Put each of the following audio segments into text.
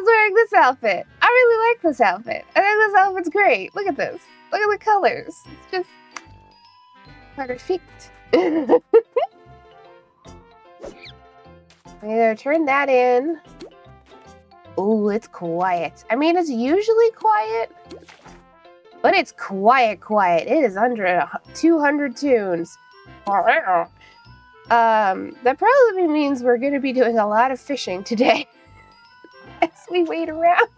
was wearing this outfit. I really like this outfit. I think this outfit's great. Look at this. Look at the colors. It's just perfect. I'm gonna turn that in. Ooh, it's quiet. I mean, it's usually quiet, but it's quiet. It is under 200 tunes. That probably means we're gonna be doing a lot of fishing today as we wait around.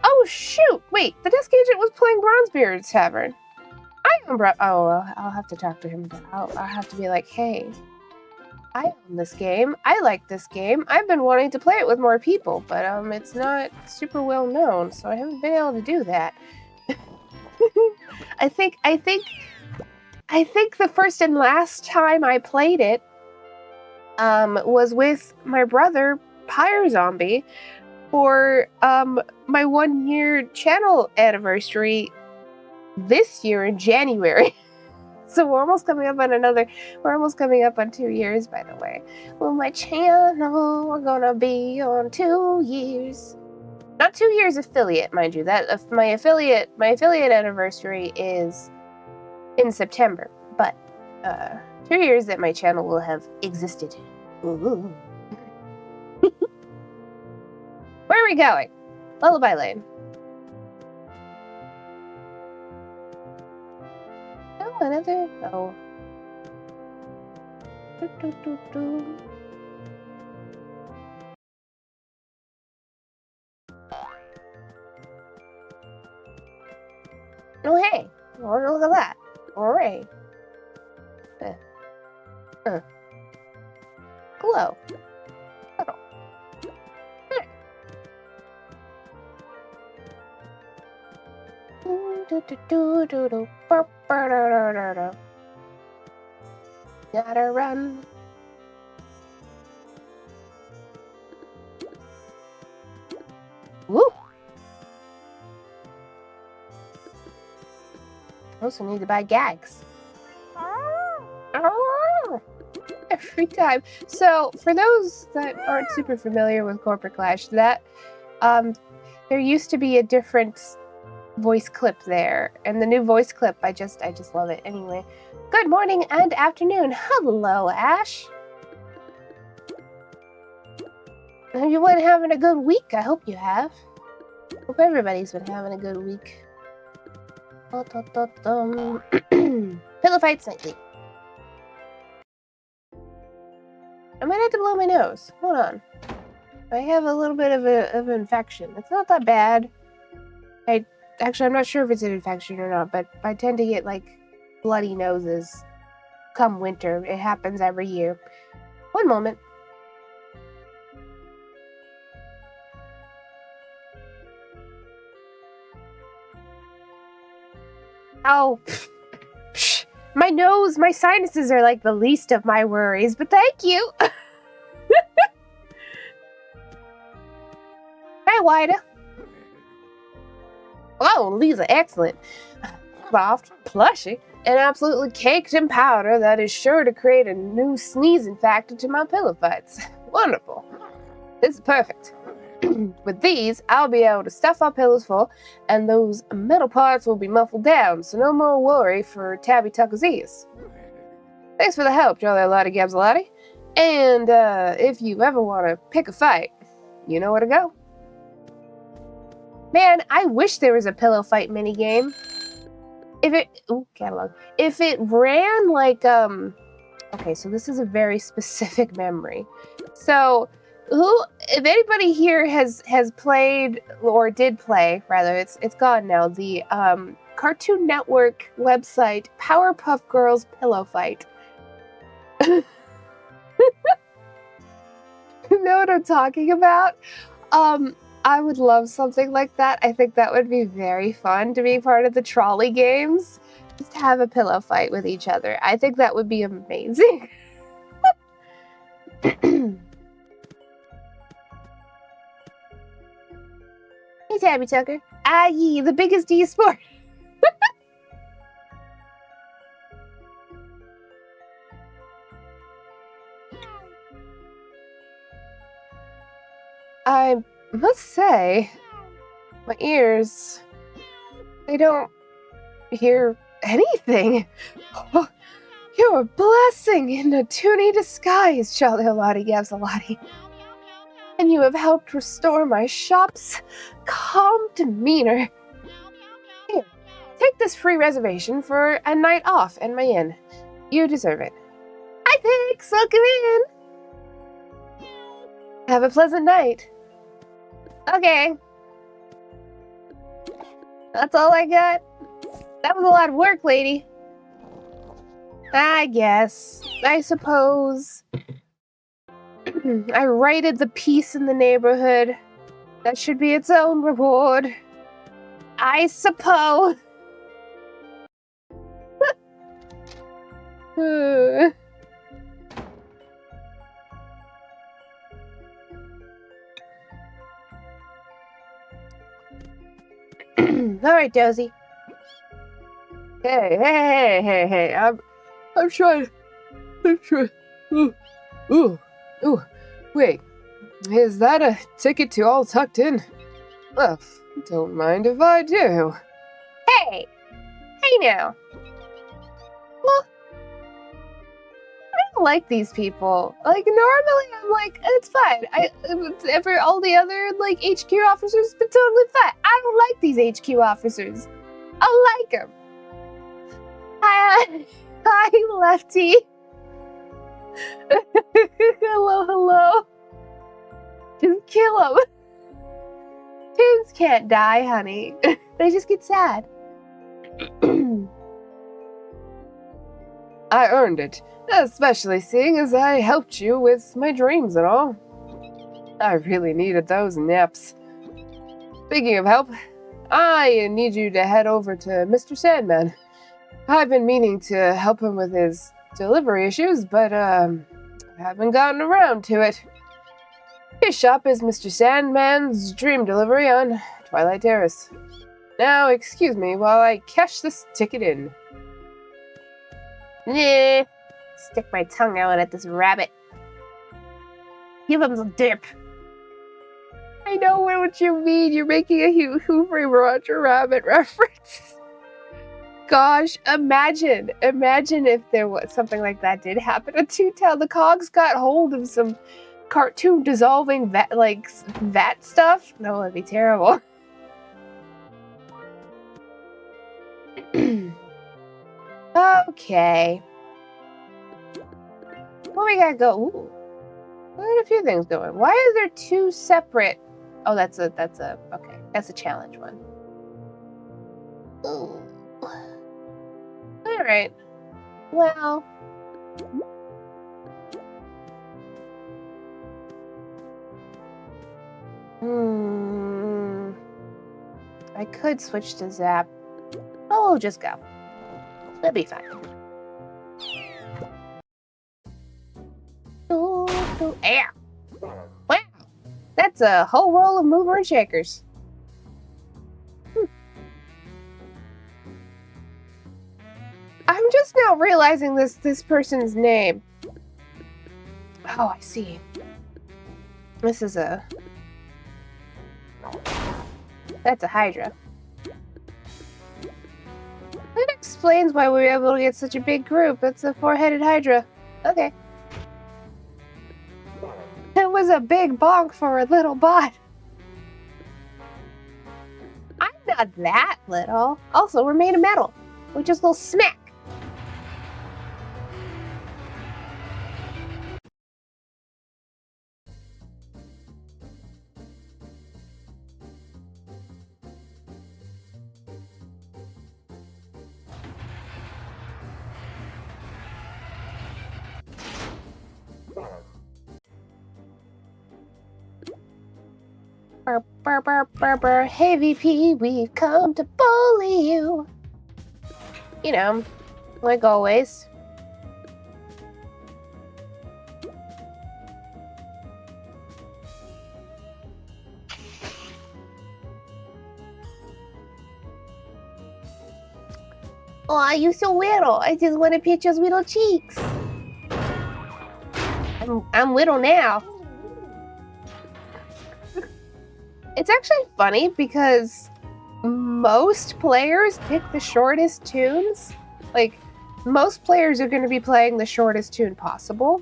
Oh shoot! Wait, the desk agent was playing Bronzebeard's Tavern. I'll have to talk to him. I'll have to be like, hey, I own this game. I like this game. I've been wanting to play it with more people, but it's not super well known, so I haven't been able to do that. I think the first and last time I played it was with my brother, Pyre Zombie, for my 1-year channel anniversary this year in January. So we're almost coming up on 2 years, by the way. Well, my channel, we're gonna be on 2 years. Not 2 years affiliate, mind you. That my affiliate anniversary is in September, but 2 years that my channel will have existed. Ooh. Where are we going? Lullaby Lane. Oh, another. Oh. Oh, hey. Oh, look at that. Hooray. Glow. Oh. Gotta run. Woo! Also need to buy gags. Every time. So, for those that aren't super familiar with Corporate Clash, that there used to be a different voice clip there, and the new voice clip, I just love it. Anyway, good morning and afternoon. Hello, Ash. Have you been having a good week? I hope you have. Hope everybody's been having a good week. Pillow fights nightly. I might have to blow my nose. Hold on. I have a little bit of an infection. It's not that bad. Actually, I'm not sure if it's an infection or not, but I tend to get, like, bloody noses come winter. It happens every year. One moment. Oh, my nose, my sinuses are like the least of my worries, but thank you. Hi, Wida. Oh, Lisa, excellent. Soft, plushy, and absolutely caked in powder that is sure to create a new sneezing factor to my pillow fights. Wonderful. This is perfect. With these, I'll be able to stuff our pillows full, and those metal parts will be muffled down, so no more worry for Tabby Tucker's ears. Thanks for the help, Jolly Lottie Gabsalati. And if you ever want to pick a fight, you know where to go. Man, I wish there was a pillow fight minigame. Catalog. If it ran like, okay, so this is a very specific memory. So, if anybody here has played, or did play, rather, it's gone now, the Cartoon Network website, Powerpuff Girls Pillow Fight. You know what I'm talking about? I would love something like that. I think that would be very fun to be part of the trolley games. Just have a pillow fight with each other. I think that would be amazing. Hey, Tabby Tucker. Ye, the biggest esport. I must say, my ears, they don't hear anything. Oh, you're a blessing in a toony disguise, Jolly Gabsalati. And you have helped restore my shop's calm demeanor. Here, take this free reservation for a night off in my inn. You deserve it. Hi, Pigs! Welcome in! Have a pleasant night. Okay. That's all I got. That was a lot of work, lady. I guess. I suppose. I righted the peace in the neighborhood. That should be its own reward. I suppose. Alright, Dozy. Hey. I'm trying. Ooh. Wait. Is that a ticket to All Tucked In? Well, don't mind if I do. Hey now. Well, I don't like these people. Like, normally I'm like, it's fine. All the other, like, HQ officers have been totally fine. I don't like these HQ officers. I like them. Hi, Lefty. Hello. Just kill them. Toons can't die, honey. They just get sad. I earned it, especially seeing as I helped you with my dreams and all. I really needed those naps. Speaking of help, I need you to head over to Mr. Sandman. I've been meaning to help him with his delivery issues, but haven't gotten around to it. His shop is Mr. Sandman's Dream Delivery on Twilight Terrace. Now, excuse me while I cash this ticket in. Nah. Stick my tongue out at this rabbit. Give him some dip. I know what you mean. You're making a Who Framed Roger Rabbit reference. Gosh, imagine if there was something like that did happen at Toontown. The cogs got hold of some cartoon dissolving vat stuff. No, that'd be terrible. Okay. Well, we gotta go. Ooh. We got a few things going. Why is there two separate? Oh, that's a okay. That's a challenge one. Ooh. All right. Well. I could switch to Zap. Oh, we'll just go. That'll be fine. Air. Wow. That's a whole roll of mover and shakers. I'm just now realizing this person's name. Oh, I see. This is a... That's a Hydra. That explains why we were able to get such a big group. It's a four-headed Hydra. Okay. It was a big bonk for a little bot. I'm not that little. Also, we're made of metal. We just go smack. Hey VP, we've come to bully you. You know, like always. Aw, you so little. I just want to pinch those little cheeks. I'm little now. It's actually funny because most players pick the shortest tunes. Like, most players are going to be playing the shortest tune possible.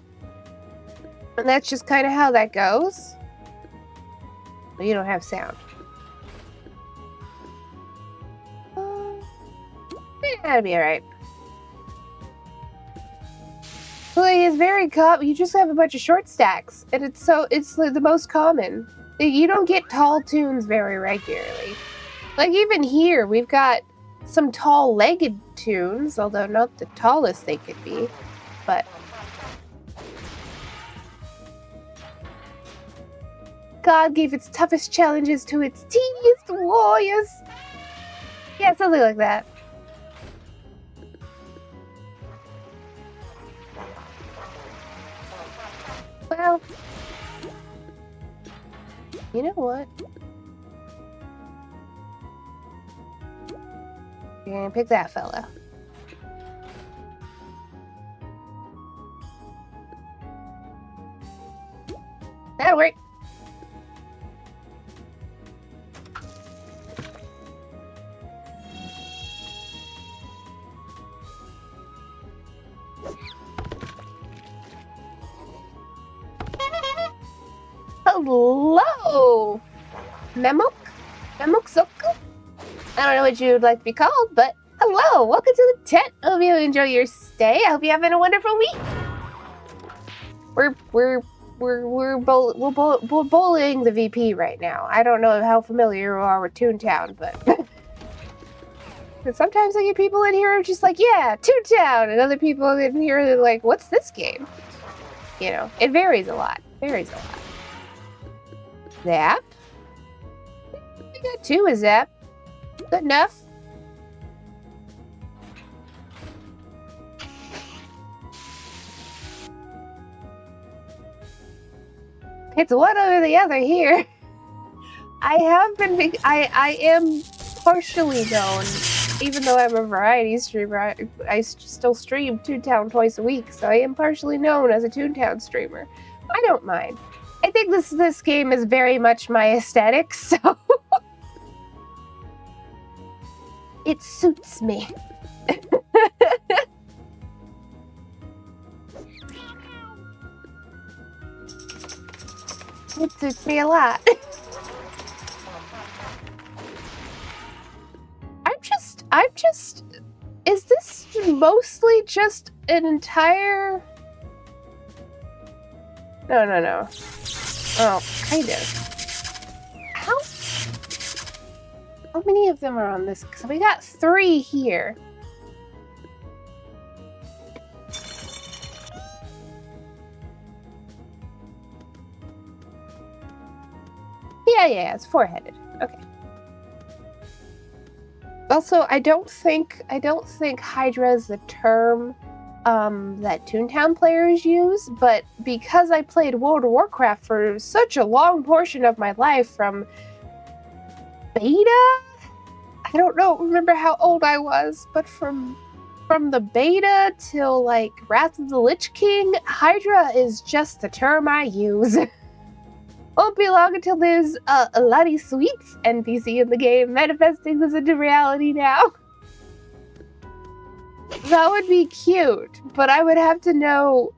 And that's just kind of how that goes. You don't have sound. That'll be alright. Like, it's very common. You just have a bunch of short stacks, and it's like the most common. You don't get tall tunes very regularly. Like, even here, we've got some tall-legged tunes, although not the tallest they could be, but... God gave its toughest challenges to its teeniest warriors. Yeah, something like that. Well, you know what? You're gonna pick that fella. That'll work. Hello, Memok? Memoksoku? I don't know what you would like to be called, but hello! Welcome to the tent. I hope you enjoy your stay. I hope you're having a wonderful week. We're bullying the VP right now. I don't know how familiar you are with Toontown, but sometimes I get people in here who are just like, yeah, Toontown, and other people in here are like, what's this game? You know, it varies a lot. Varies a lot. Zap. We got 2 with Zap. Good enough. It's one over the other here. I am partially known, even though I'm a variety streamer, I still stream Toontown twice a week, so I am partially known as a Toontown streamer. I don't mind. I think this game is very much my aesthetic, so it suits me. It suits me a lot. I'm just, is this mostly just an entire... No. Oh, kind of. How many of them are on this? So we got 3 here. Yeah, it's 4-headed. Okay. Also, I don't think Hydra is the term that Toontown players use, but because I played World of Warcraft for such a long portion of my life, from beta? I don't remember how old I was, but from the beta till like Wrath of the Lich King, Hydra is just the term I use. Won't be long until there's a Lottie Sweets NPC in the game manifesting this into reality now. That would be cute, but I would have to know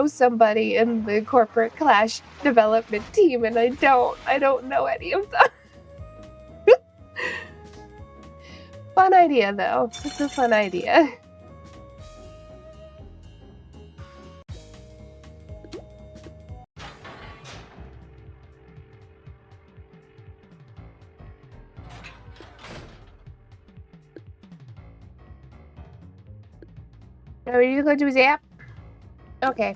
somebody in the corporate Clash development team, and I don't know any of them. Fun idea though. It's a fun idea. Are you going to Zap? Okay.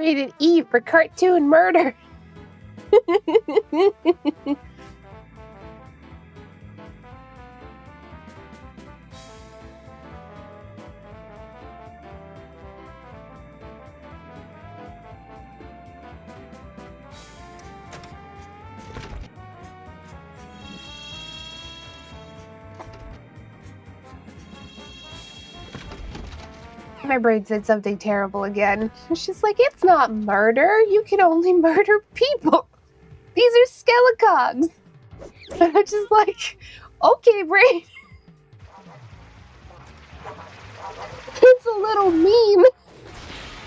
Rated E for cartoon murder. My brain said something terrible again. She's like, it's not murder. You can only murder people. These are skelecogs. And I'm just like, okay, brain. It's a little mean.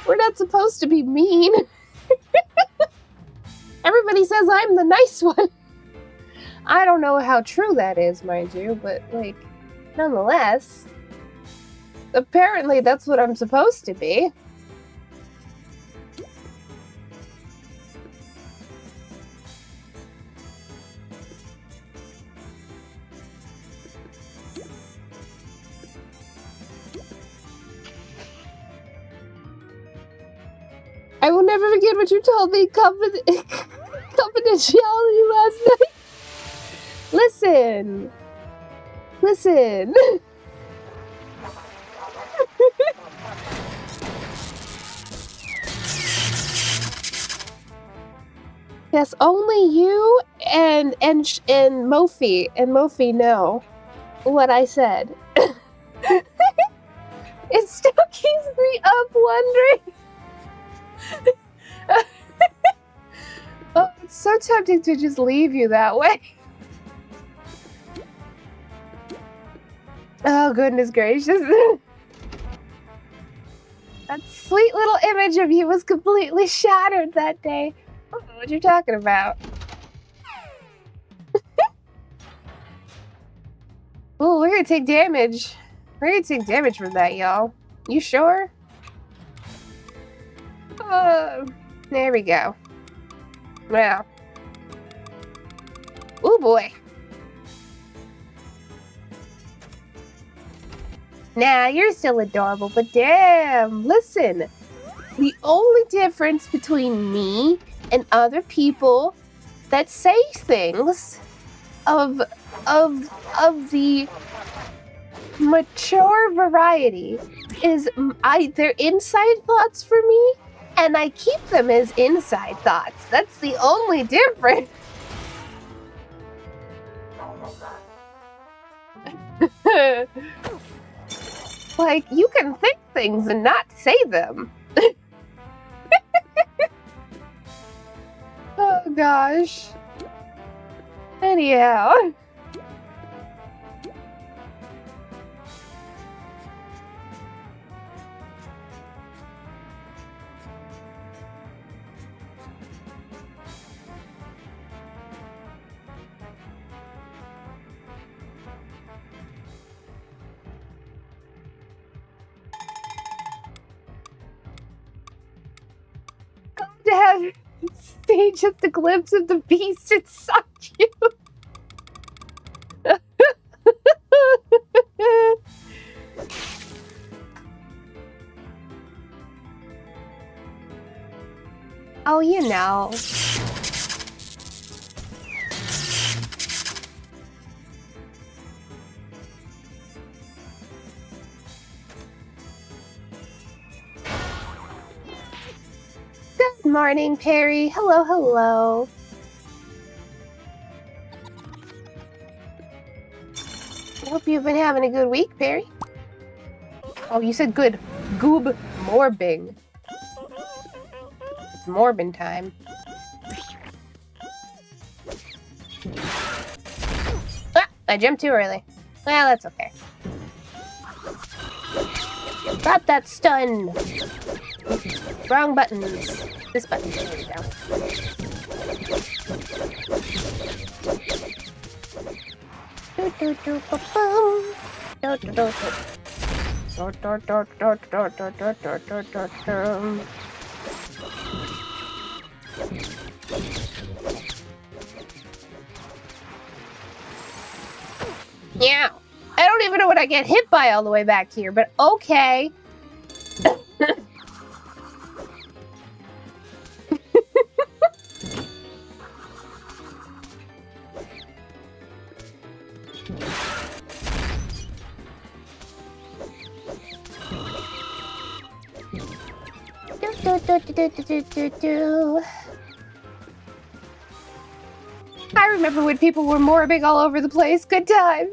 We're not supposed to be mean. Everybody says I'm the nice one. I don't know how true that is, mind you, but, like, nonetheless, apparently that's what I'm supposed to be. I will never forget what you told me confidentiality last night. Listen. Listen. Yes, only you and Mofi know what I said. It still keeps me up wondering. Oh, it's so tempting to just leave you that way. Oh, goodness gracious. That sweet little image of you was completely shattered that day. I don't know what you're talking about. Ooh, we're gonna take damage. We're gonna take damage from that, y'all. You sure? There we go. Wow. Ooh, boy. Nah, you're still adorable, but damn, listen. The only difference between me and other people that say things of the mature variety is they're inside thoughts for me, and I keep them as inside thoughts. That's the only difference. Like, you can think things and not say them. Oh, gosh. Anyhow. To have see just a glimpse of the beast, it's so cute. Oh, you know. Good morning, Perry. Hello, hello. I hope you've been having a good week, Perry. Oh, you said good. Goob morbing. It's morbin time. Ah, I jumped too early. Well, that's okay. Drop that stun. Wrong buttons. This button. There we go. Yeah. I don't even know what I get hit by all the way back here, but okay. I remember when people were morbing all over the place. Good time.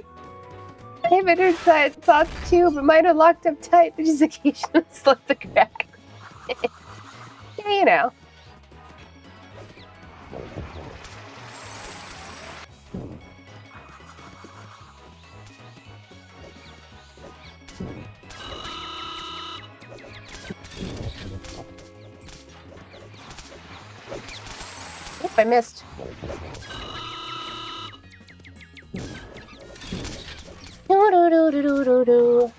I have entered thoughts too, but mine are locked up tight. They just occasionally slip the crack. Yeah, you know. Oop, I missed. I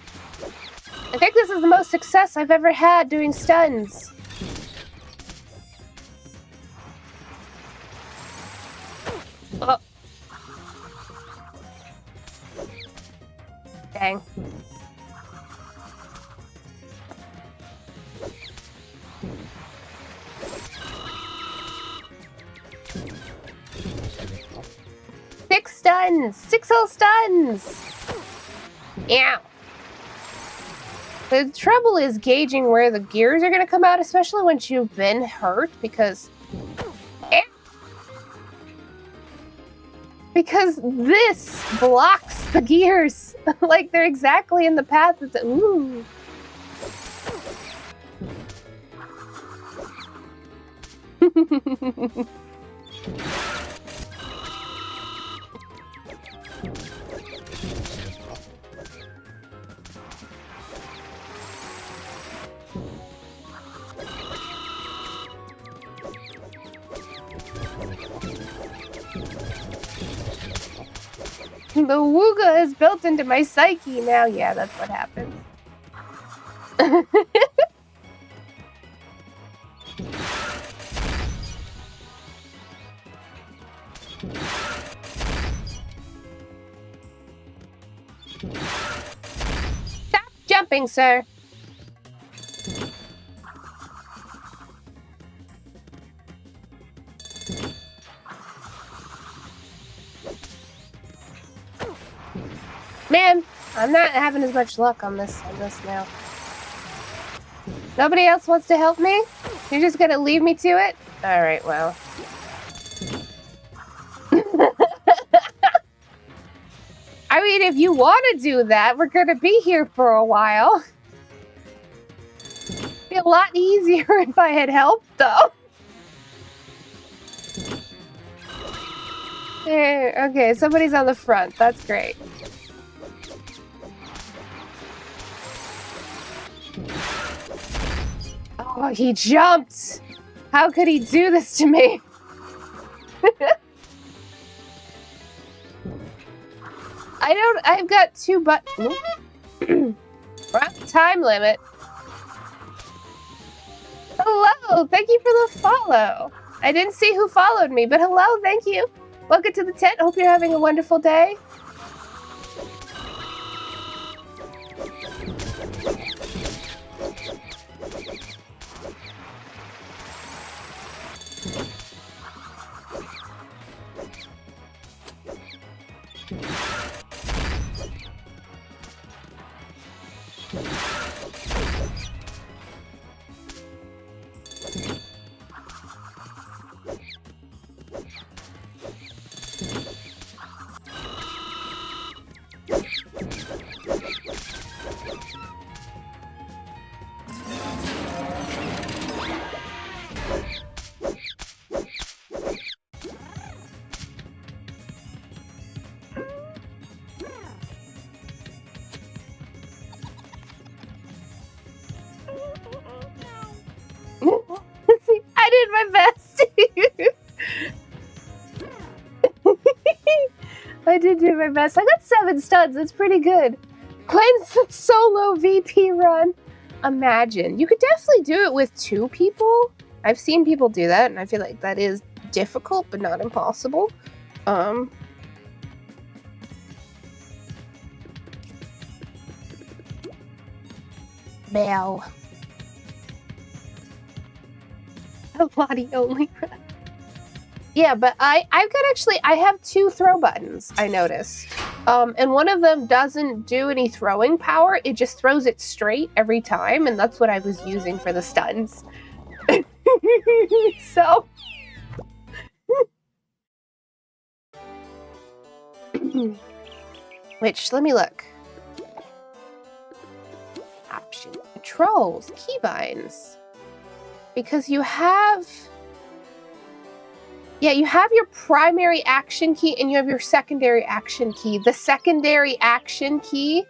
think this is the most success I've ever had doing stuns. Oh. Dang. Six whole stuns! Yeah. The trouble is gauging where the gears are going to come out, especially once you've been hurt, because this blocks the gears. Like, they're exactly in the path of the... Ooh. The wooga is built into my psyche now. Yeah, that's what happens. Stop jumping, sir. Man, I'm not having as much luck on this now. Nobody else wants to help me? You're just gonna leave me to it? Alright, well. I mean, if you want to do that, we're gonna be here for a while. It'd be a lot easier if I had help, though. Okay, somebody's on the front. That's great. Oh, he jumped! How could he do this to me? I've got two buttons. We're at the time limit. Hello, thank you for the follow. I didn't see who followed me, but hello, thank you. Welcome to the tent. Hope you're having a wonderful day. I did my best. I did do my best. I got 7 studs. That's pretty good. Quinn's solo VP run. Imagine. You could definitely do it with 2 people. I've seen people do that, and I feel like that is difficult, but not impossible. Bell. A body only. Yeah, but I have 2 throw buttons, I noticed. And one of them doesn't do any throwing power, it just throws it straight every time, and that's what I was using for the stuns. So... Which, let me look. Option controls, keybinds. Because you have... Yeah, you have your primary action key and you have your secondary action key. The secondary action key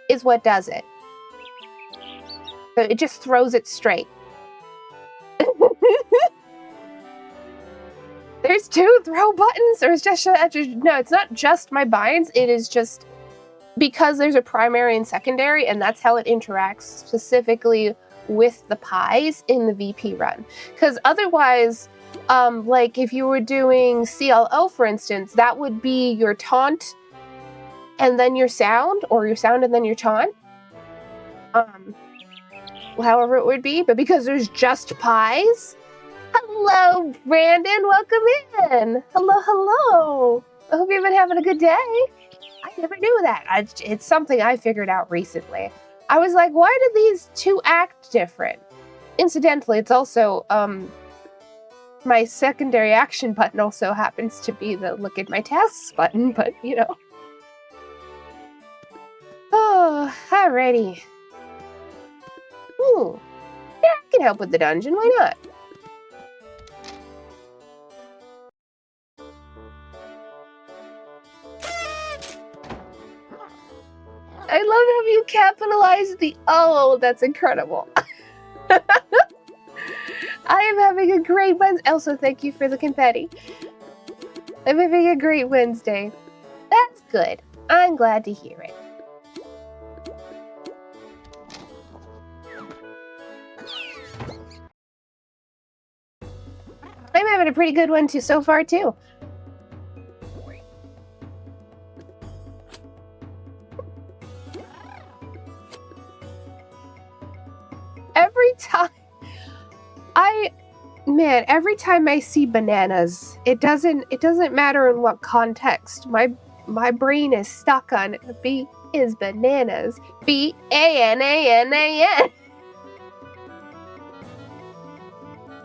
is what does it. So it just throws it straight. There's 2 throw buttons, or it's just no, it's not just my binds, it is just because there's a primary and secondary, and that's how it interacts specifically with the pies in the VP run. Because otherwise, like if you were doing CLO, for instance, that would be your taunt and then your sound, or your sound and then your taunt. However it would be, but because there's just pies. Hello, Brandon, welcome in. Hello, hello. I hope you've been having a good day. I never knew that. It's something I figured out recently. I was like, why do these 2 act different? Incidentally, it's also, my secondary action button also happens to be the look at my tasks button, but, you know. Oh, alrighty. Ooh. Yeah, I can help with the dungeon, why not? I love how you capitalized the O. That's incredible. I am having a great Wednesday. Also, thank you for the confetti. I'm having a great Wednesday. That's good. I'm glad to hear it. I'm having a pretty good one too so far too. Every time I see bananas, it doesn't matter in what context. My brain is stuck on B is bananas. B-A-N-A-N-A-N.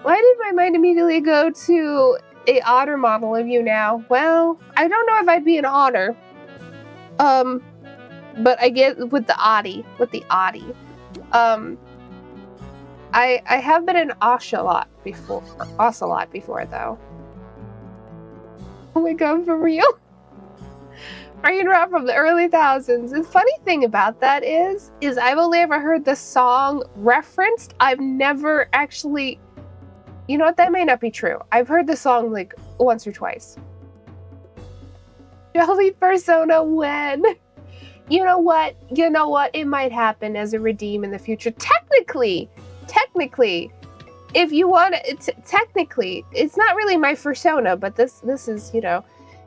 Why did my mind immediately go to a otter model of you now? Well, I don't know if I'd be an otter. But I get with the oddie. I have been an ocelot before though. Oh my god, for real? Brain rot from the early thousands. The funny thing about that is I've only ever heard the song referenced. I've never actually... You know what? That may not be true. I've heard the song like once or twice. Jolly Persona when? You know what? It might happen as a redeem in the future. Technically, if you want it, technically, it's not really my persona, but this is,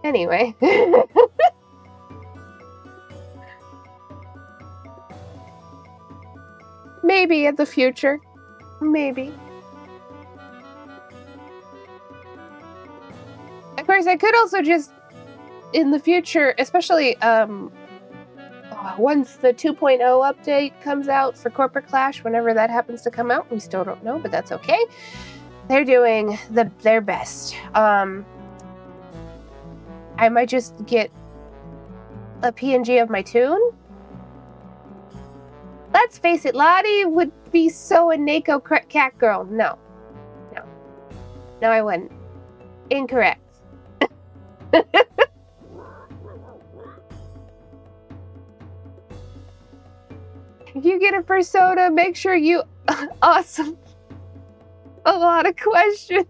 anyway. Maybe in the future. Maybe. Of course, I could also just, in the future, especially, once the 2.0 update comes out for Corporate Clash, whenever that happens to come out, we still don't know, but that's okay. They're doing their best. I might just get a PNG of my tune. Let's face it, Lottie would be so a Nako cat girl. No, I wouldn't. Incorrect. If you get a persona, make sure you awesome. A lot of questions.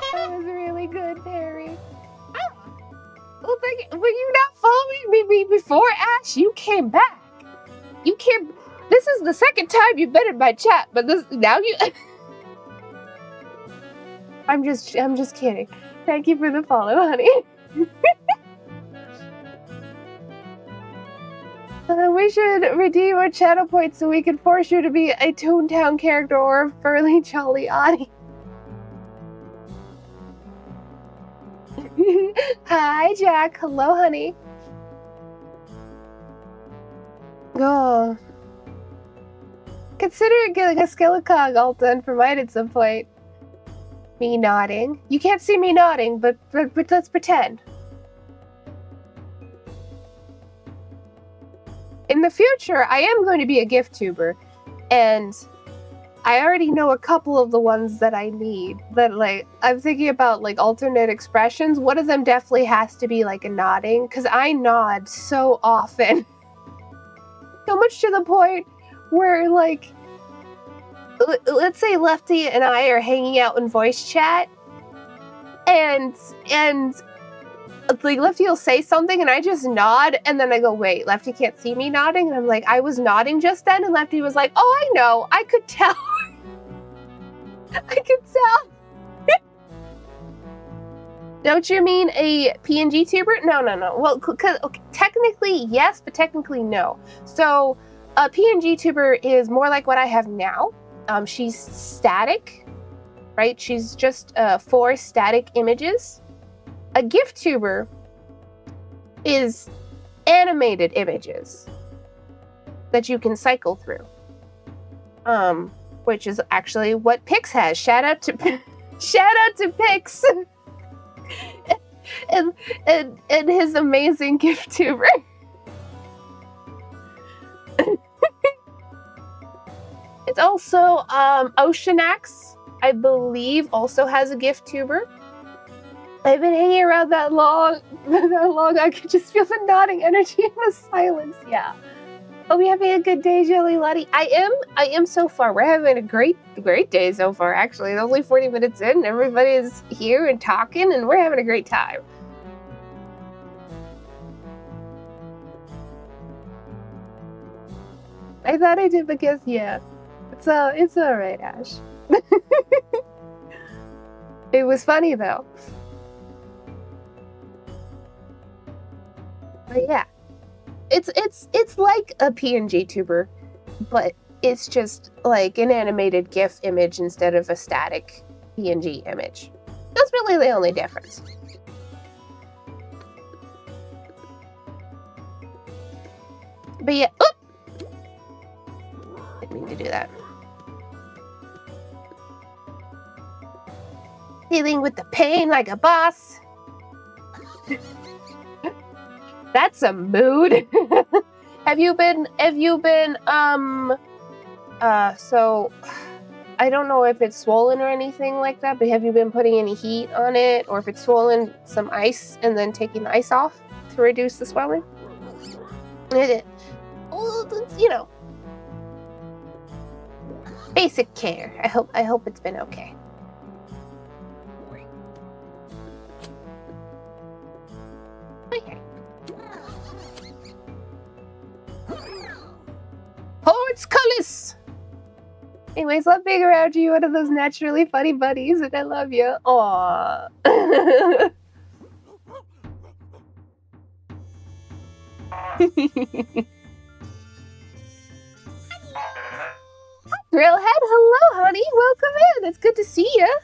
That was really good, Perry. Well, were you not following me before, Ash? You came back. This is the second time you've been in my chat, but now you... I'm just kidding. Thank you for the follow, honey. We should redeem our channel points so we can force you to be a Toontown character or a Furly Jolly Audie. Hi, Jack. Hello, honey. Oh. Consider getting a Skillicog alt done for mine at some point. Me nodding. You can't see me nodding, but let's pretend. In the future, I am going to be a gift tuber, and I already know a couple of the ones that I need. That, like, I'm thinking about, like, alternate expressions. One of them definitely has to be, like, a nodding, because I nod so often. So much to the point where, like, let's say Lefty and I are hanging out in voice chat, and like Lefty will say something and I just nod, and then I go, wait, Lefty can't see me nodding? And I'm like, I was nodding just then, and Lefty was like, oh, I know, I could tell. I could tell. Don't you mean a PNG tuber? No. Well, okay, technically yes, but technically no. So a PNG tuber is more like what I have now. She's static, right? She's just 4 static images. A gift tuber is animated images that you can cycle through, which is actually what Pix has. Shout out to Pix and his amazing gift tuber. It's also Oceanax, I believe, also has a gift tuber. I've been hanging around that long, I could just feel the nodding energy in the silence. Yeah. Hope you're having a good day, Jelly Lottie. I am so far. We're having a great day so far, actually. It's only 40 minutes in, everybody's here and talking, and we're having a great time. I thought I did because, yeah. It's alright, Ash. It was funny, though. But yeah, it's like a PNG tuber, but it's just like an animated GIF image instead of a static PNG image. That's really the only difference. But yeah, oop! Didn't mean to do that. Dealing with the pain like a boss. That's a mood. Have you been, so, I don't know if it's swollen or anything like that, but have you been putting any heat on it? Or if it's swollen, some ice, and then taking the ice off to reduce the swelling? You know, basic care. I hope it's been okay. Okay. Portcullis! Anyways, love being around you, one of those naturally funny buddies, and I love you. Aww. Drillhead, hello, honey. Welcome in. It's good to see you.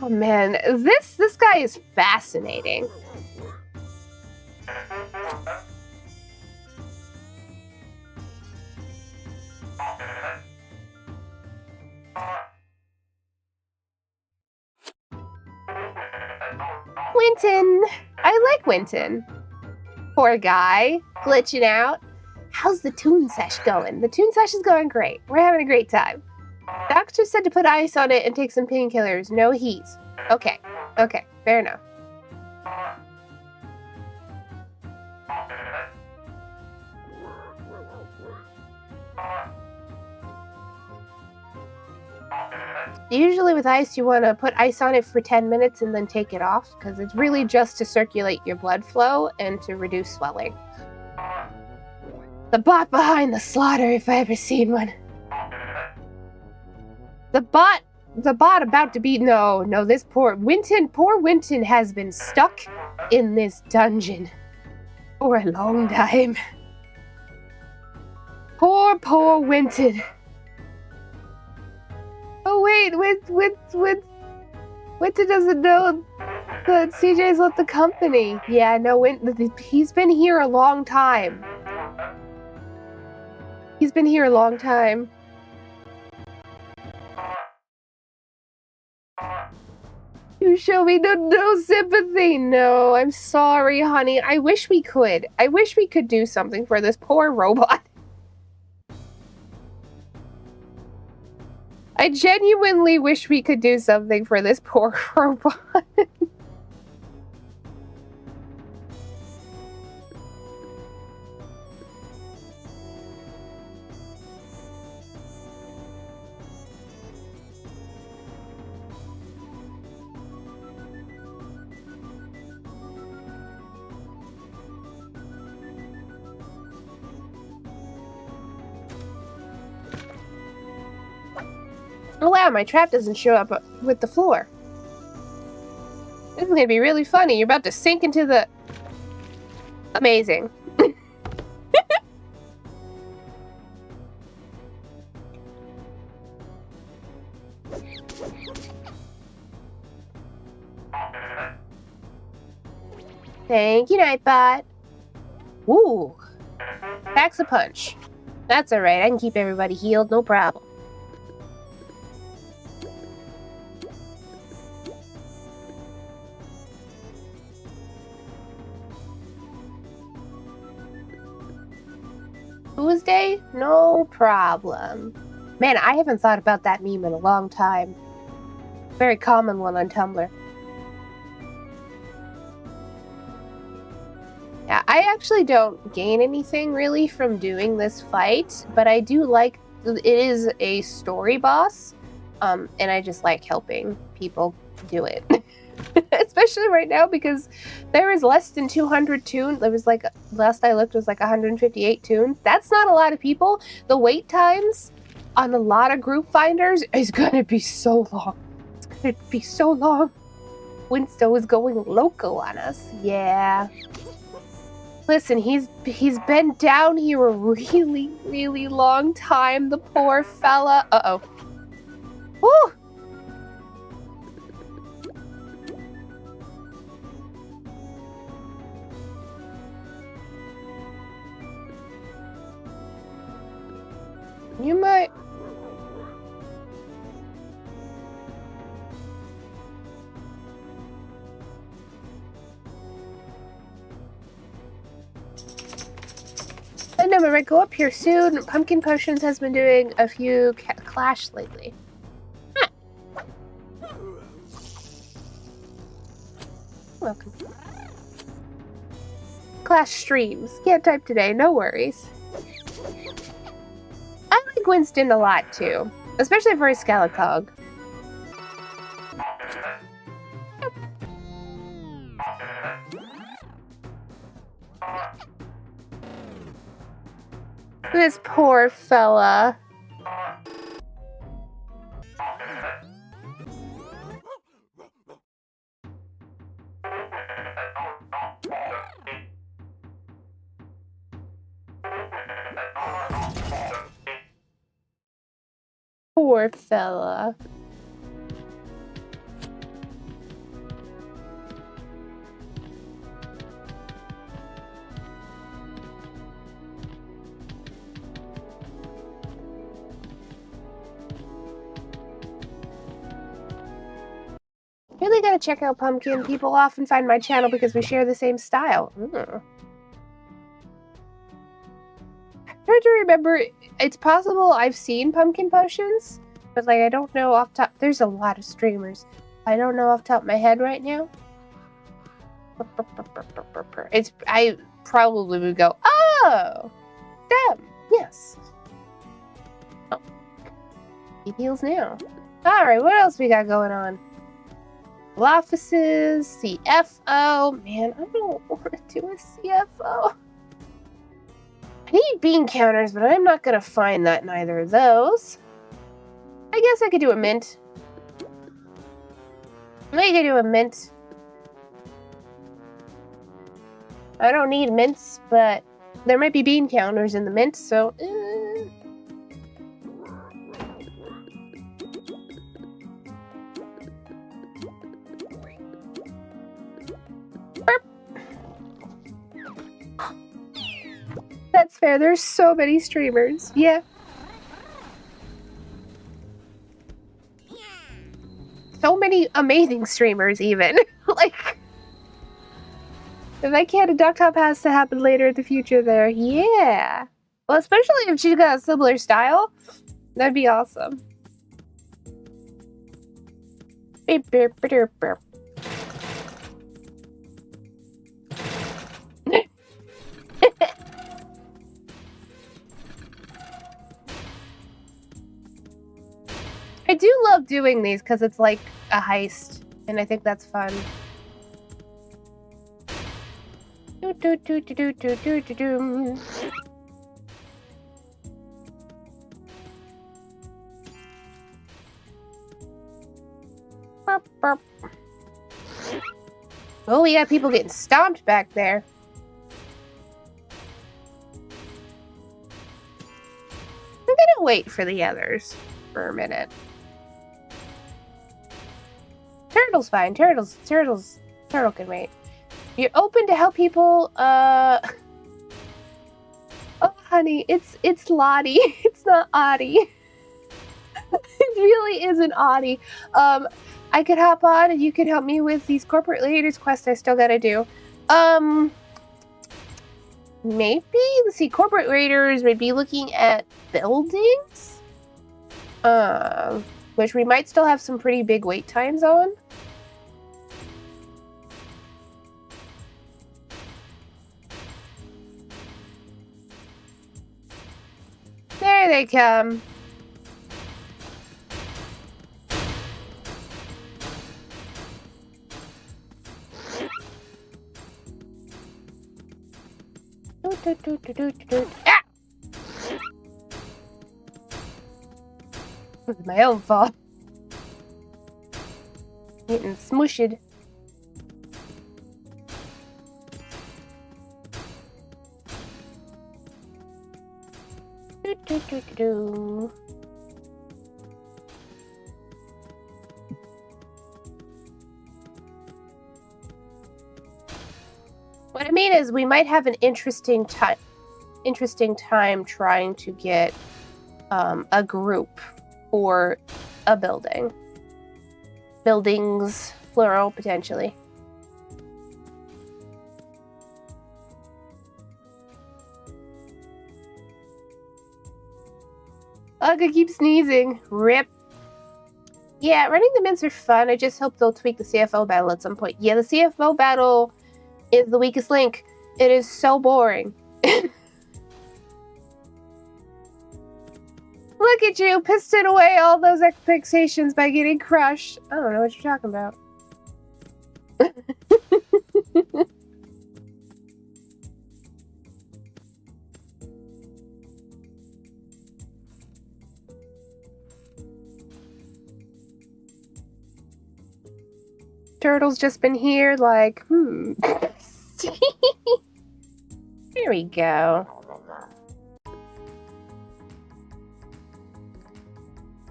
Oh man, this guy is fascinating. Winton. I like Winton. Poor guy, glitching out. How's the Toon Sesh going? The Toon Sesh is going great. We're having a great time. Doctor said to put ice on it and take some painkillers. No heat. Okay. Okay, fair enough. Usually with ice, you want to put ice on it for 10 minutes and then take it off, because it's really just to circulate your blood flow and to reduce swelling. The bot behind the slaughter, if I ever seen one. The bot the bot about to be... No, this poor Winton has been stuck in this dungeon for a long time. Poor Winton. Oh wait, Winton doesn't know that CJ's left the company. Yeah, no, he's been here a long time. He's been here a long time. You show me no sympathy. No, I'm sorry, honey. I wish we could. I wish we could do something for this poor robot. I genuinely wish we could do something for this poor robot. Oh wow, my trap doesn't show up with the floor. This is gonna be really funny. You're about to sink into the... Amazing. Thank you, Nightbot. Ooh. Packs a punch. That's alright, I can keep everybody healed, no problem. Tuesday? No problem. Man, I haven't thought about that meme in a long time. Very common one on Tumblr. Yeah, I actually don't gain anything really from doing this fight, but I do like... It is a story boss, and I just like helping people do it. Especially right now because there is less than 200 toons. There was like, last I looked was like 158 toons. That's not a lot of people. The wait times on a lot of group finders is gonna be so long. It's gonna be so long. Winsto is going loco on us. Yeah. Listen, he's been down here a really, really long time. The poor fella. Uh-oh. Woo! You might... I know, I might go up here soon. Pumpkin Potions has been doing a few clash lately. Huh. Welcome. Clash streams. Can't type today, no worries. I like Winston a lot too, especially for his Scalicog. This poor fella. Poor fella. Really gotta check out Pumpkin. People often find my channel because we share the same style. I'm trying to remember. It's possible I've seen Pumpkin Potions, but like I don't know off top. There's a lot of streamers. I don't know off top of my head right now. I probably would go, oh, them, yes. Oh, he heals now. All right, what else we got going on? Offices, CFO. Man, I don't want to do a CFO. I need bean counters, but I'm not gonna find that in either of those. I guess I could do a mint. Maybe I could do a mint. I don't need mints, but there might be bean counters in the mint, so... That's fair. There's so many streamers. Yeah. So many amazing streamers, even. Like, if I can't, a duck hop has to happen later in the future there. Yeah. Well, especially if she's got a similar style. That'd be awesome. Beep, beep, beep, beep. I do love doing these because it's like a heist, and I think that's fun. Oh, we got people getting stomped back there. I'm gonna wait for the others for a minute. Turtle's fine. Turtle can wait. You're open to help people. Oh, honey, it's Lottie. It's not Audie. It really isn't Audie. I could hop on and you could help me with these corporate leaders quests I still gotta do. Maybe, let's see, corporate raiders would be looking at buildings. Which we might still have some pretty big wait times on. There they come. Ah! It was my own fault. Getting smushed. What I mean is, we might have an interesting time trying to get a group for a building. Buildings, plural, potentially. Ugh, I keep sneezing. Rip. Yeah, running the mints are fun. I just hope they'll tweak the CFO battle at some point. Yeah, the CFO battle is the weakest link. It is so boring. Look at you, piston away all those expectations by getting crushed. I don't know what you're talking about. Turtle's just been here, like, Here we go.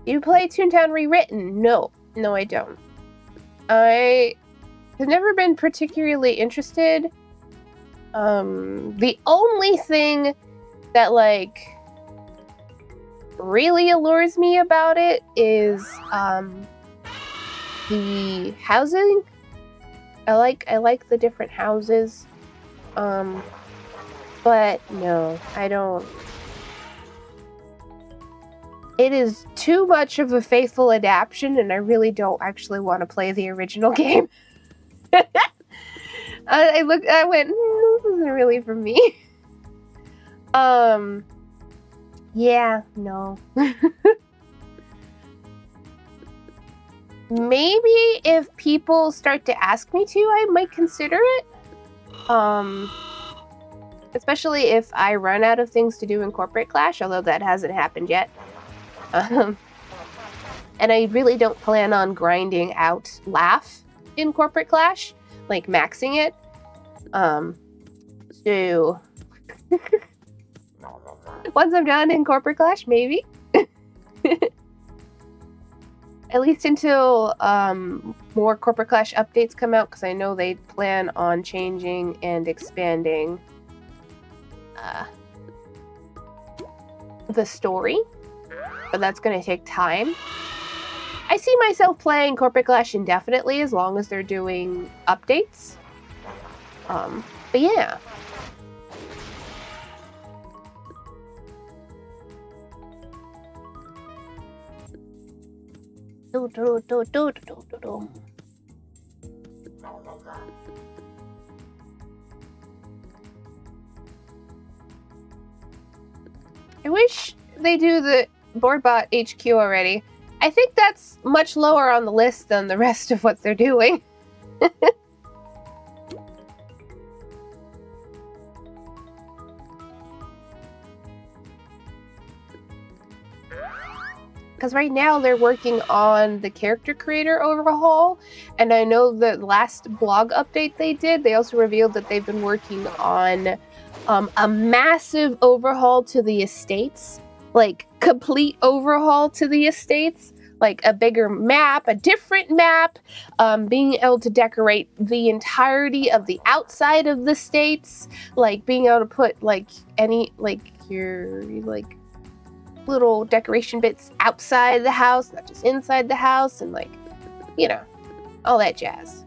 You play Toontown Rewritten? No, I don't. I have never been particularly interested. The only thing that, like, really allures me about it is, the housing. I like the different houses. But no, I don't. It is too much of a faithful adaptation, and I really don't actually want to play the original game. I went, this isn't really for me. Yeah, no. Maybe if people start to ask me to, I might consider it. Especially if I run out of things to do in Corporate Clash, although that hasn't happened yet. And I really don't plan on grinding out Laugh in Corporate Clash, like maxing it. So once I'm done in Corporate Clash, maybe. At least until more Corporate Clash updates come out, because I know they plan on changing and expanding the story, but that's going to take time. I see myself playing Corporate Clash indefinitely as long as they're doing updates. But yeah. I wish they do the BoardBot HQ already. I think that's much lower on the list than the rest of what they're doing. Because right now they're working on the character creator overhaul, and I know the last blog update they did, they also revealed that they've been working on a massive overhaul to the estates, like complete overhaul to the estates, like a bigger map, a different map, being able to decorate the entirety of the outside of the states, like being able to put like any, like your like little decoration bits outside the house, not just inside the house, and like, you know, all that jazz.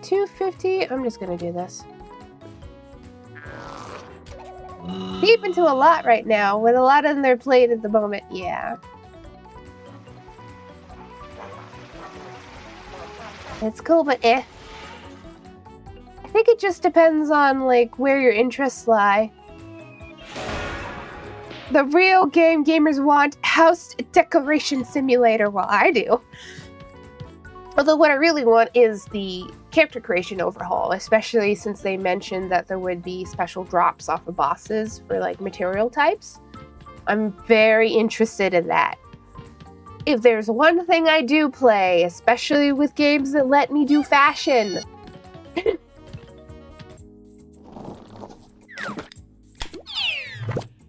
250. I'm just gonna do this. Deep into a lot right now, with a lot on their plate at the moment. Yeah. It's cool, but eh. I think it just depends on, like, where your interests lie. The real gamers want house decoration simulator. Well, I do. Although what I really want is the character creation overhaul, especially since they mentioned that there would be special drops off of bosses for, like, material types. I'm very interested in that. If there's one thing I do play, especially with games that let me do fashion...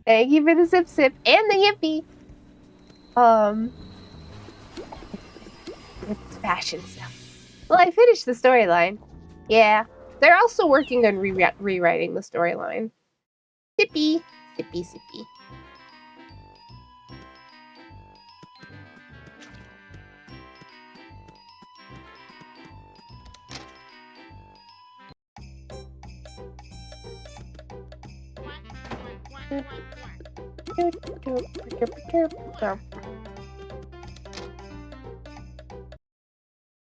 Thank you for the sip sip and the yippee. It's fashion stuff. Well, I finished the storyline. Yeah, they're also working on rewriting the storyline. Sippy, sippy, sippy.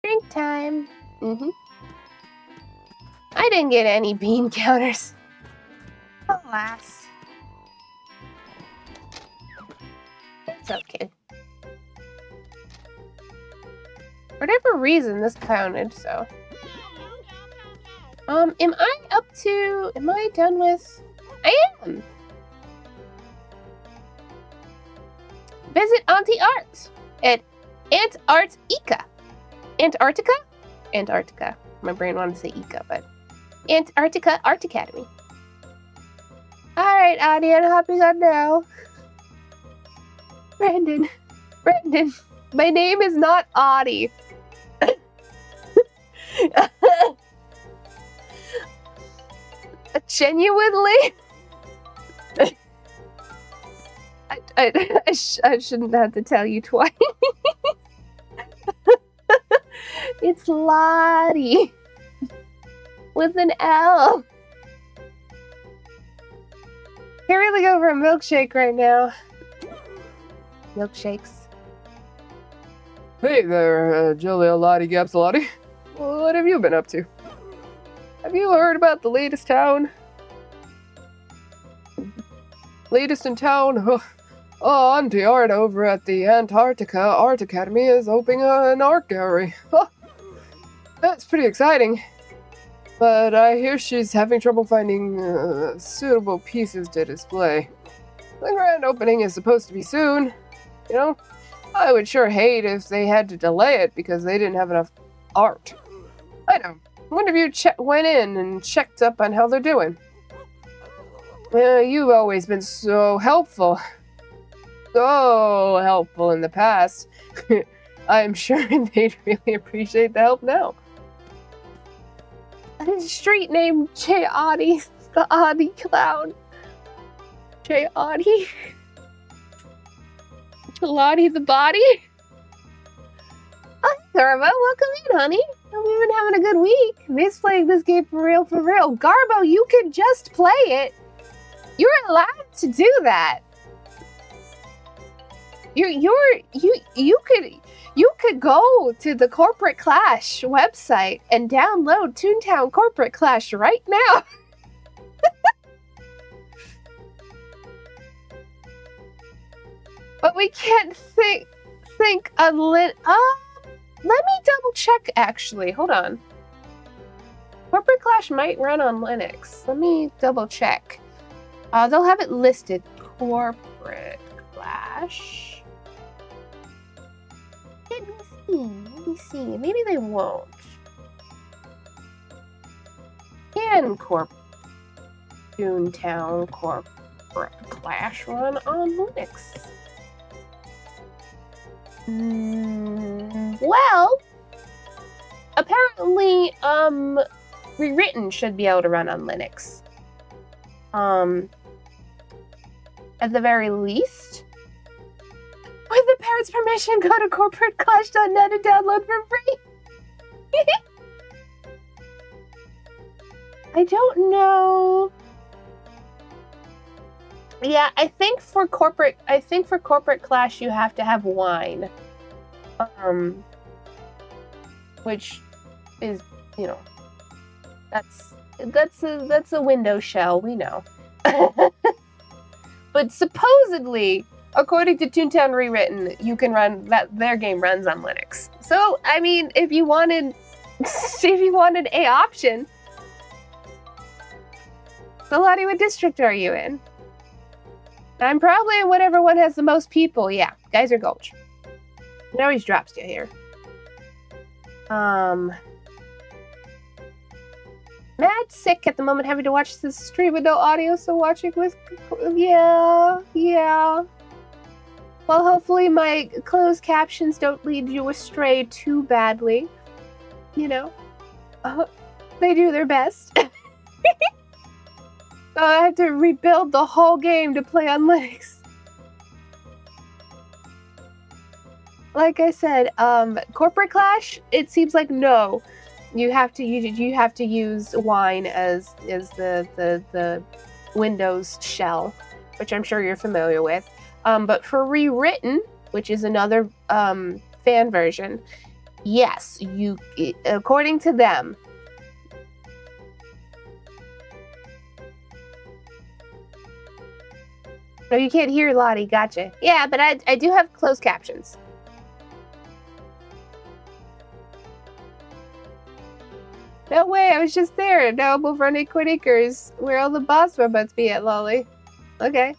Drink time. I didn't get any bean counters. Alas. It's okay. For whatever reason, this counted, so. Am I done with? I am! Visit Auntie Art at Antarctica. Antarctica. My brain wanted to say Ica, but Antarctica Art Academy. Alright, Auntie, I'm hopping on now. Brandon, my name is not Audie. Genuinely? I shouldn't have to tell you twice. It's Lottie. With an L. Can't really go for a milkshake right now. Milkshakes. Hey there, Julia Lottie Gapsalotti. What have you been up to? Have you heard about the latest town? Latest in town? Oh, Auntie Art over at the Antarctica Art Academy is opening an art gallery. That's pretty exciting. But I hear she's having trouble finding suitable pieces to display. The grand opening is supposed to be soon, you know? I would sure hate if they had to delay it because they didn't have enough art. I know. Wonder if you went in and checked up on how they're doing. You've always been so helpful. So helpful in the past. I'm sure they'd really appreciate the help now. A street named J-Audi, the Audi clown. J-Audi. Jelani the body. Oh, Garbo, welcome in, honey. Hope you've been having a good week. Miss playing this game for real, for real. Garbo, you can just play it. You're allowed to do that. You could go to the Corporate Clash website and download Toontown Corporate Clash right now. But we can't think on let me double check actually. Hold on. Corporate Clash might run on Linux. Let me double check. They'll have it listed. Corporate Clash. Let me see. Maybe they won't. Can Toontown Corporate Clash run on Linux? Well, apparently, Rewritten should be able to run on Linux. At the very least. With the parents' permission, go to corporateclash.net and download for free. I don't know. Yeah, I think for corporate Clash you have to have wine. Which is, you know, that's a Windows shell, we know. But supposedly, according to Toontown Rewritten, you can run that their game runs on Linux. So, I mean, if you wanted a option. So, Lottie, what district are you in? I'm probably in whatever one has the most people. Yeah, Geyser Gulch. It always drops you here. Mad sick at the moment, having to watch this stream with no audio, so watching with... Yeah. Well, hopefully my closed captions don't lead you astray too badly. You know? They do their best. I had to rebuild the whole game to play on Linux. Like I said, Corporate Clash, it seems like no. You have to use wine as the Windows shell, which I'm sure you're familiar with. But for Rewritten, which is another fan version, yes, according to them. No, you can't hear Lottie. Gotcha. Yeah, but I do have closed captions. No way, I was just there. Now I'm over on 8 Acres, where all the boss robots be at, Lolly. Okay.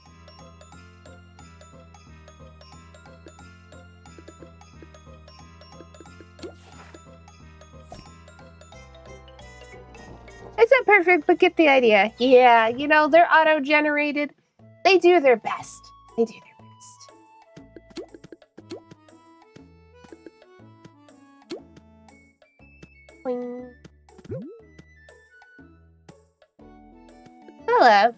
It's not perfect, but get the idea. Yeah, you know, they're auto-generated. They do their best. They do their best. Boing. Hello.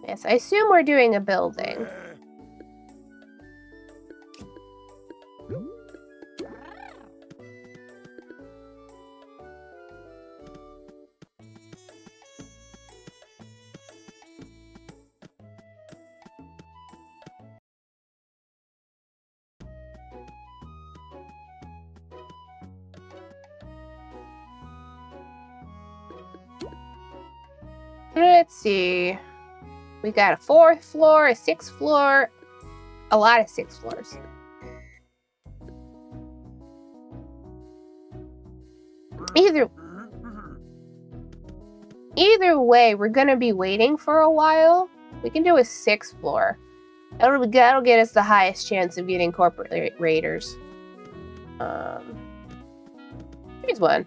Yes, I assume we're doing a building. Let's see. We got a 4th floor, a 6th floor, a lot of 6th floors. either way, we're gonna be waiting for a while. We can do a 6th floor. That'll get us the highest chance of getting corporate raiders. Here's one.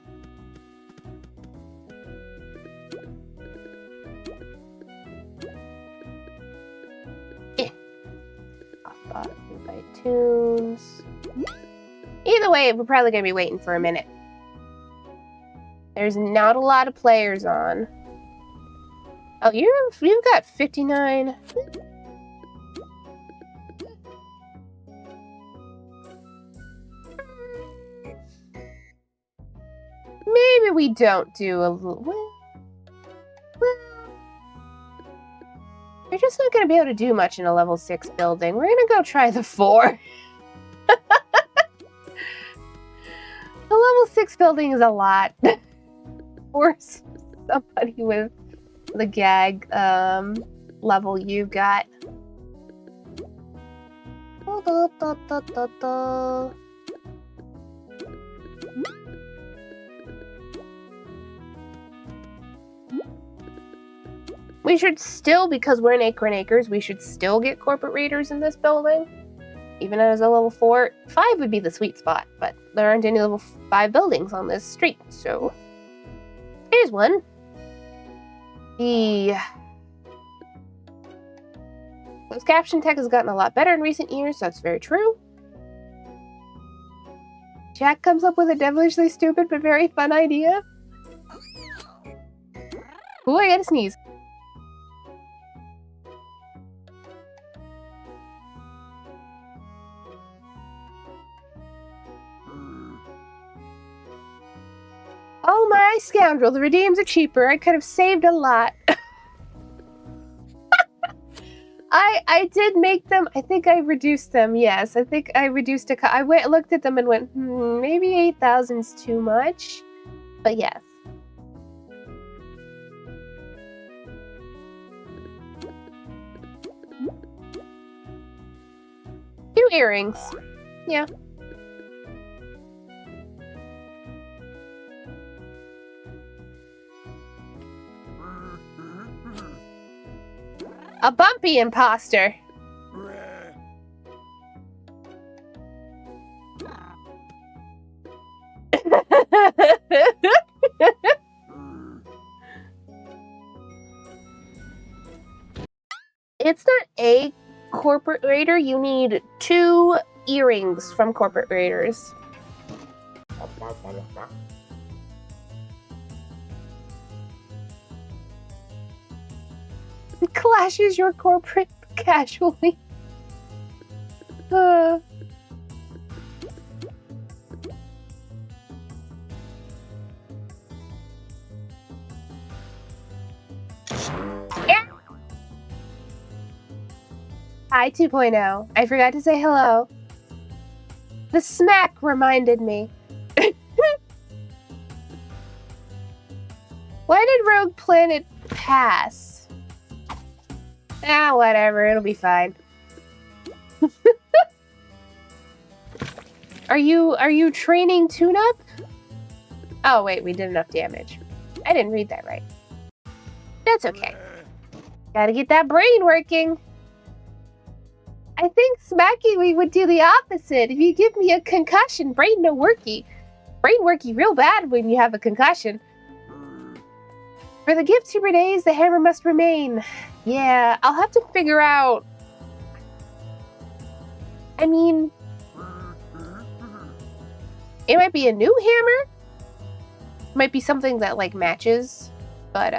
By tunes. Either way, we're probably gonna be waiting for a minute. There's not a lot of players on. Oh, you've got 59. Maybe we don't do a little. Well, we're just not gonna be able to do much in a level 6 building. We're gonna go try the 4. The level 6 building is a lot. For somebody with the gag level you got. We should still, because we're in Acorn Acres, we should still get corporate raiders in this building. Even as a level 4. 5 would be the sweet spot, but there aren't any level 5 buildings on this street, so... Here's one. The closed caption tech has gotten a lot better in recent years, so that's very true. Jack comes up with a devilishly stupid but very fun idea. Ooh, I gotta sneeze. Oh my scoundrel, the redeems are cheaper. I could have saved a lot. I did make them. I think I reduced them. Yes, I think I reduced I looked at them and went, maybe 8,000's too much. But yes. Two earrings. Yeah. A bumpy imposter. It's not a corporate raider. You need 2 earrings from corporate raiders. Clashes your corporate casually. Hi 2.0. I forgot to say hello. The smack reminded me. Why did Rogue Planet pass? Ah, whatever. It'll be fine. Are you training tune-up? Oh, wait. We did enough damage. I didn't read that right. That's okay. Gotta get that brain working. I think Smacky, we would do the opposite. If you give me a concussion, brain no worky. Brain worky real bad when you have a concussion. For the gift humor days, the hammer must remain. Yeah, I'll have to figure out... I mean... It might be a new hammer. Might be something that, like, matches. But,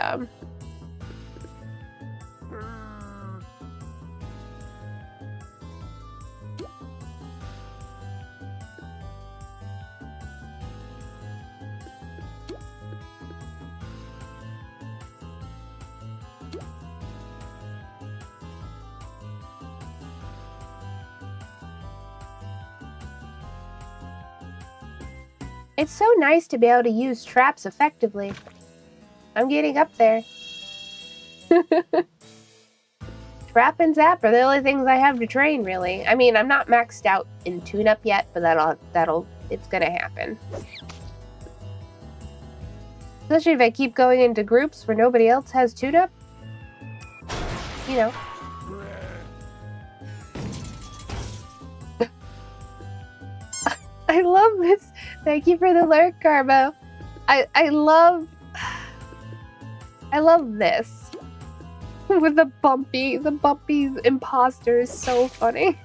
it's so nice to be able to use traps effectively. I'm getting up there. Trap and zap are the only things I have to train, really. I mean, I'm not maxed out in tune-up yet, but it's gonna happen. Especially if I keep going into groups where nobody else has tune-up. You know. I love this. Thank you for the lurk, Garbo. I love this. With the bumpy imposter is so funny.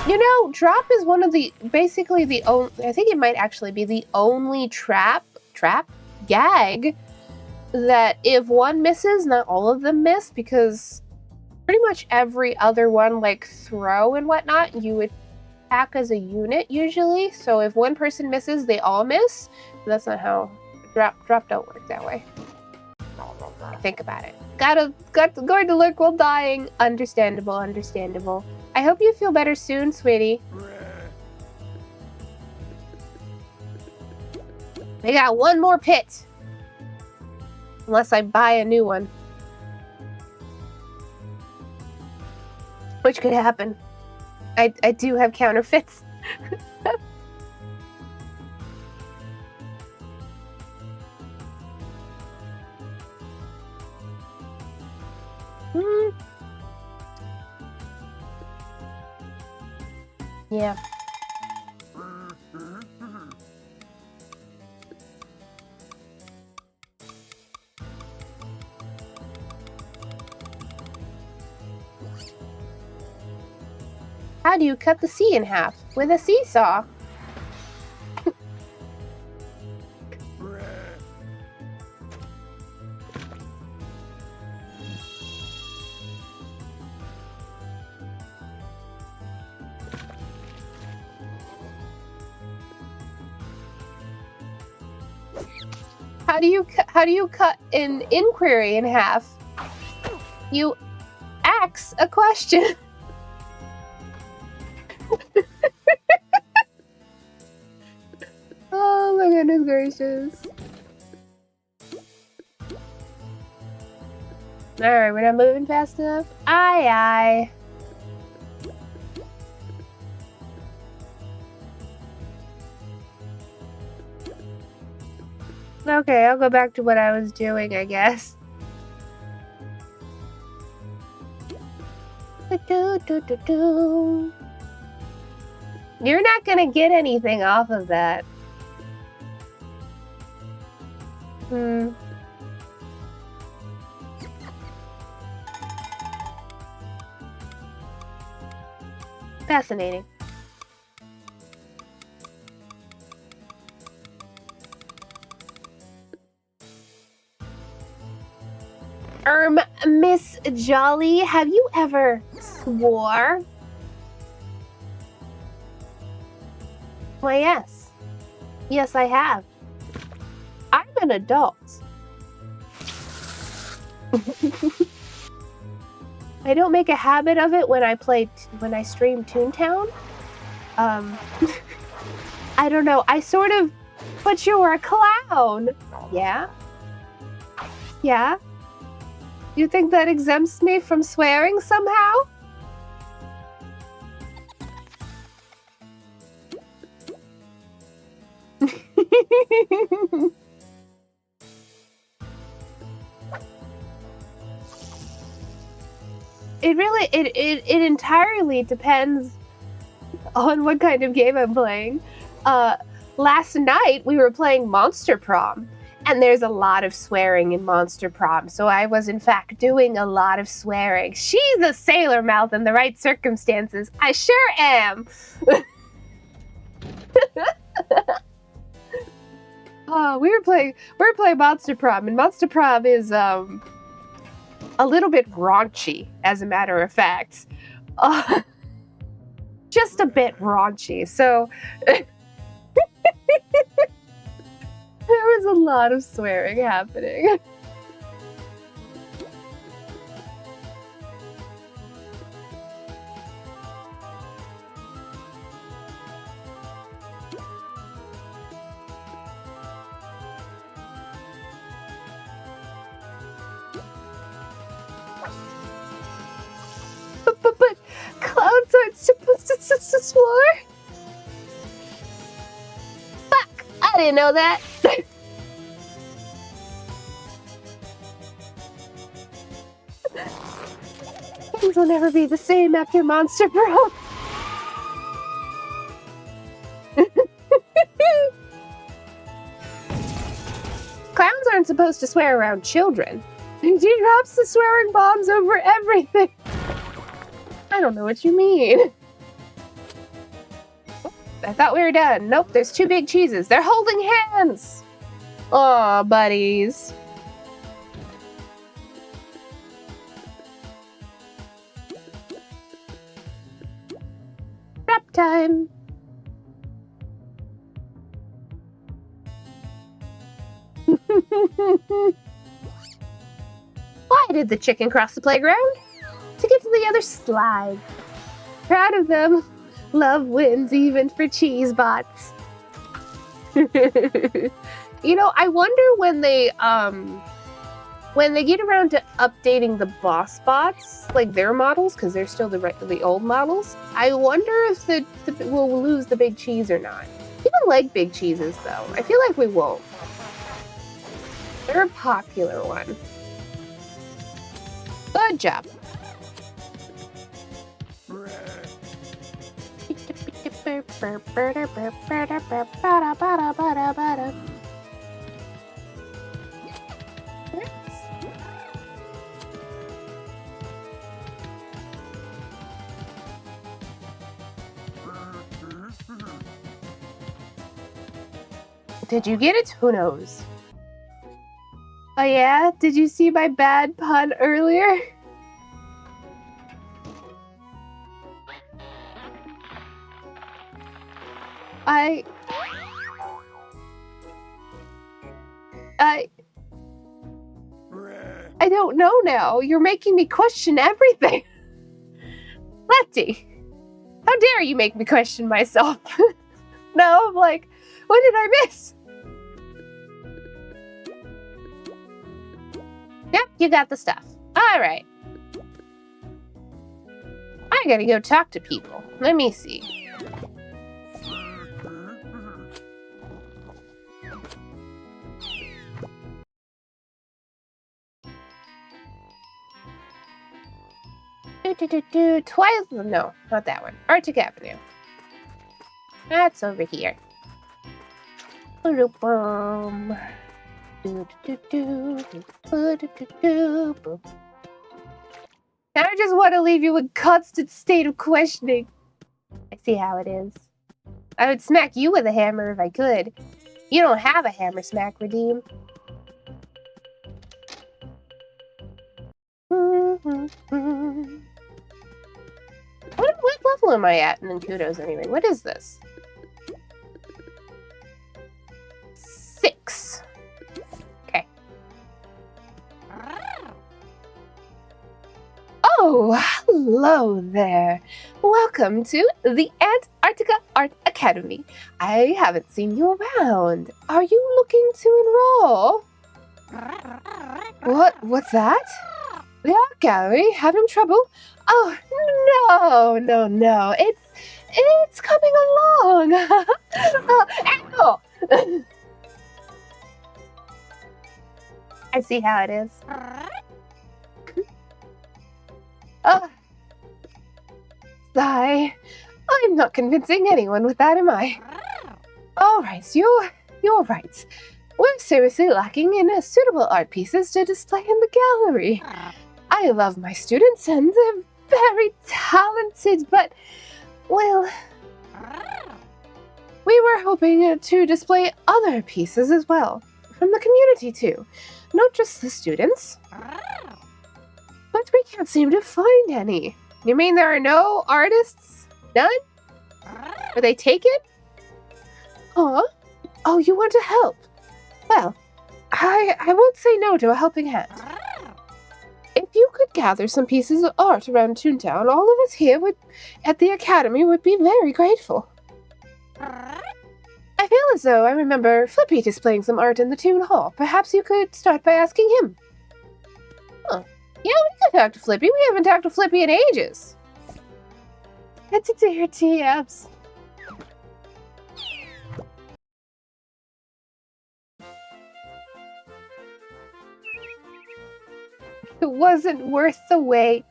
You know, drop is one of the, basically the only, I think it might actually be the only gag that if one misses, not all of them miss, because pretty much every other one, like throw and whatnot, you attack as a unit usually. So if one person misses, they all miss. But that's not how drop don't work that way. Think about it. Going to lurk while dying. Understandable. I hope you feel better soon, sweetie. I got one more pit. Unless I buy a new one. Which could happen. I do have counterfeits. Yeah. How do you cut the sea in half? With a seesaw. How do you cut an inquiry in half? You ask a question. Oh my goodness gracious. Alright, we're not moving fast enough. Aye. Okay, I'll go back to what I was doing, I guess. You're not gonna get anything off of that. Fascinating. Miss Jolly, have you ever swore? Why, yes. Yes, I have. I'm an adult. I don't make a habit of it when I stream Toontown. I don't know. But you're a clown. Yeah? Yeah? You think that exempts me from swearing somehow? It entirely depends on what kind of game I'm playing. Last night we were playing Monster Prom, and there's a lot of swearing in Monster Prom, so I was in fact doing a lot of swearing. She's a sailor mouth in the right circumstances. I sure am. We were playing Monster Prom, and Monster Prom is a little bit raunchy, as a matter of fact. Just a bit raunchy. So there was a lot of swearing happening. But clowns aren't supposed to swore? didn't know that. Things will never be the same after Monster Bro. Clowns aren't supposed to swear around children. He drops the swearing bombs over everything. I don't know what you mean. I thought we were done. Nope, there's 2 big cheeses. They're holding hands. Aw, buddies. Wrap time. Why did the chicken cross the playground? To get to the other slide. Proud of them. Love wins even for cheese bots. You know, I wonder when they get around to updating the boss bots, like their models, because they're still the old models. I wonder if we'll lose the big cheese or not. People like big cheeses, though. I feel like we won't. They're a popular one. Good job. Did you get it? Who knows? Oh yeah? Did you see my bad pun earlier? I don't know now. You're making me question everything. Lefty, how dare you make me question myself? No, I'm like, what did I miss? Yep, you got the stuff. All right. I gotta go talk to people. Let me see. Twilight, no, not that one. Arctic Avenue. That's over here. I just want to leave you in constant state of questioning. I see how it is. I would smack you with a hammer if I could. You don't have a hammer smack, Redeem. What level am I at in Kudos anyway? What is this? 6. Okay. Oh, hello there. Welcome to the Antarctica Art Academy. I haven't seen you around. Are you looking to enroll? What's that? The art gallery? Having trouble? Oh, no. It's coming along. Ow! I see how it is. Sigh. I'm not convincing anyone with that, am I? All right, you're right. We're seriously lacking in suitable art pieces to display in the gallery. I love my students and they're very talented, but, well, we were hoping to display other pieces as well, from the community too, not just the students. But we can't seem to find any. You mean there are no artists? None? Are they taken? Huh? Oh, you want to help? Well, I won't say no to a helping hand. If you could gather some pieces of art around Toontown, all of us here at the Academy would be very grateful. I feel as though I remember Flippy displaying some art in the Toon Hall. Perhaps you could start by asking him. Huh. Yeah, we could talk to Flippy. We haven't talked to Flippy in ages. That's a dear TMs. It wasn't worth the wait.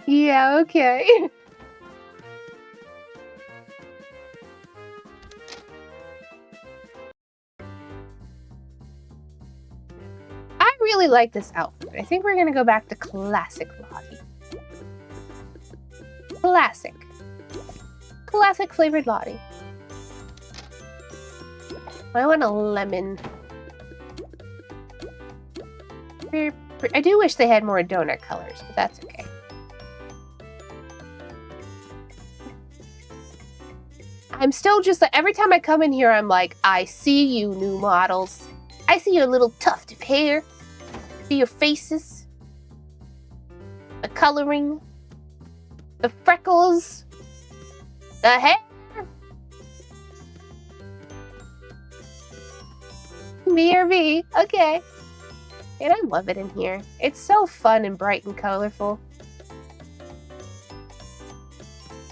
Yeah, okay. I really like this outfit. I think we're gonna go back to classic Lottie. Classic. Classic flavored Lottie. I want a lemon. I do wish they had more donut colors, but that's okay. I'm still just like, every time I come in here, I'm like, I see you, new models. I see your little tuft of hair. See your faces. The coloring. The freckles. The hair. BRB. Okay. And I love it in here. It's so fun and bright and colorful.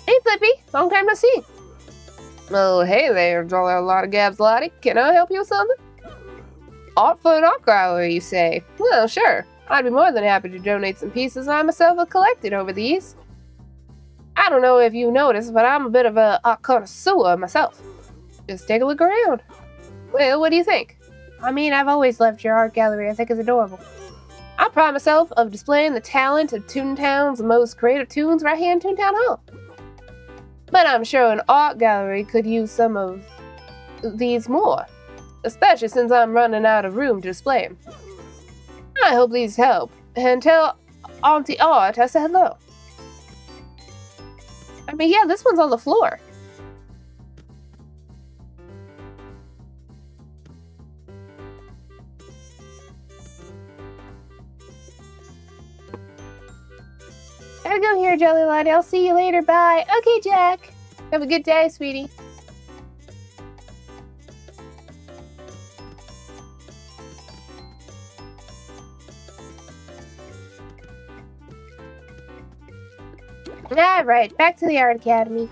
Hey, Flippy. Long time no see. Oh, hey there, Jolly Lot of Gabs Lottie. Can I help you with something? Art for an art gallery, you say? Well, sure. I'd be more than happy to donate some pieces I myself have collected over the years. I don't know if you noticed, but I'm a bit of a art connoisseur myself. Just take a look around. Well, what do you think? I mean, I've always loved your art gallery. I think it's adorable. I pride myself of displaying the talent of Toontown's most creative tunes right here in Toontown Hall. But I'm sure an art gallery could use some of these more, especially since I'm running out of room to display them. I hope these help, and tell Auntie Art I said hello. I mean, yeah, this one's on the floor. Gotta go here, Jelly Lottie. I'll see you later. Bye. Okay, Jack. Have a good day, sweetie. Alright, back to the Art Academy.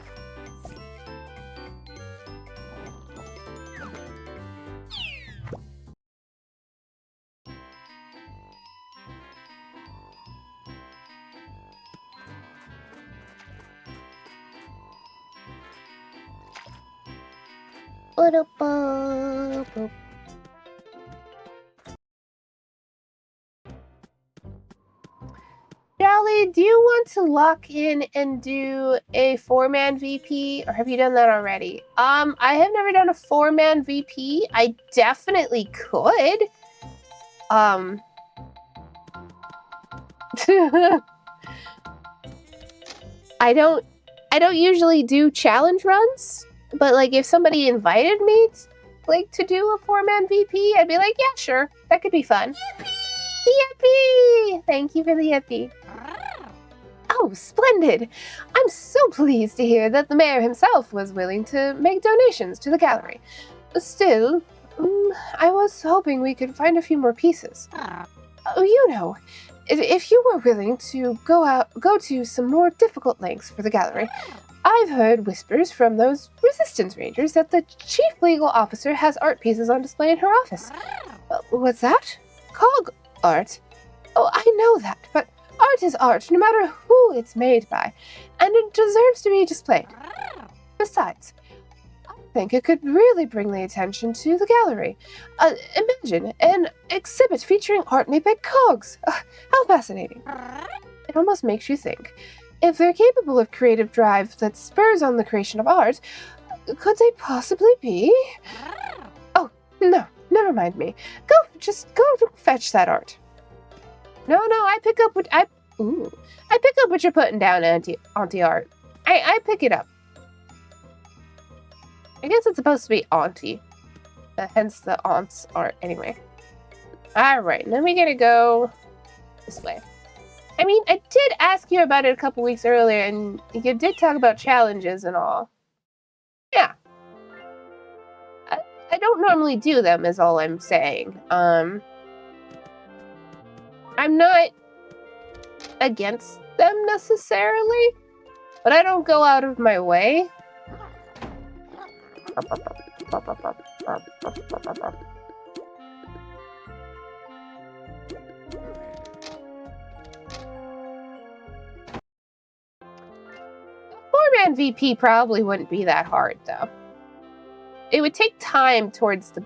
Jolly, do you want to lock in and do a 4-man VP, or have you done that already? I have never done a 4-man VP. I definitely could. I don't usually do challenge runs, but like if somebody invited me to do a 4-man VP, I'd be like, yeah, sure, that could be fun. Yippee! Thank you for the yippee. Oh, splendid! I'm so pleased to hear that the mayor himself was willing to make donations to the gallery. Still, I was hoping we could find a few more pieces. Oh, you know, if you were willing to go to some more difficult lengths for the gallery, I've heard whispers from those resistance rangers that the chief legal officer has art pieces on display in her office. What's that? Cog art? Oh, I know that, but art is art, no matter who it's made by, and it deserves to be displayed. Besides, I think it could really bring the attention to the gallery. Imagine an exhibit featuring art made by cogs. How fascinating. It almost makes you think. If they're capable of creative drive that spurs on the creation of art, could they possibly be? Oh, no, never mind me. Just go fetch that art. No, I pick up what I pick up what you're putting down, Auntie Art. I pick it up. I guess it's supposed to be Auntie. Hence the aunt's art, anyway. Alright, then we gotta go this way. I mean, I did ask you about it a couple weeks earlier, and you did talk about challenges and all. Yeah. I don't normally do them, is all I'm saying. I'm not against them necessarily, but I don't go out of my way. MVP probably wouldn't be that hard, though. It would take time towards the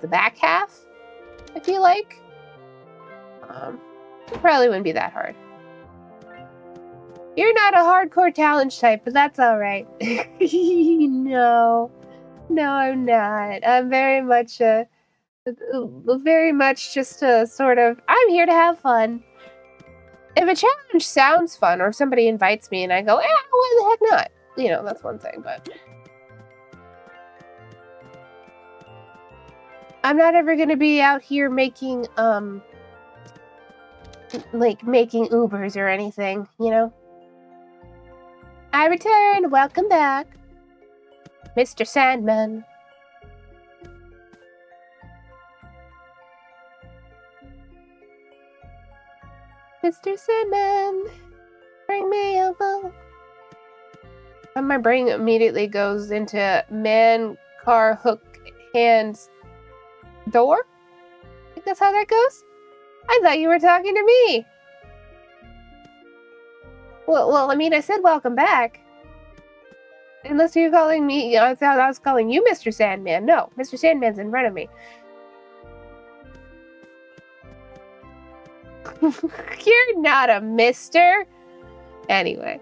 back half, I feel like. It probably wouldn't be that hard. You're not a hardcore challenge type, but that's all right. No, I'm not. I'm very much just a sort of, I'm here to have fun. If a challenge sounds fun, or if somebody invites me and I go, why the heck not? You know, that's one thing, but I'm not ever gonna be out here making making Ubers or anything, you know? I return, welcome back. Mr. Sandman. Mr. Sandman, bring me a bowl. And my brain immediately goes into man, car, hook, hands, door? I think that's how that goes? I thought you were talking to me. Well, I mean, I said welcome back. Unless you're calling me, I thought I was calling you Mr. Sandman. No, Mr. Sandman's in front of me. You're not a mister. Anyway.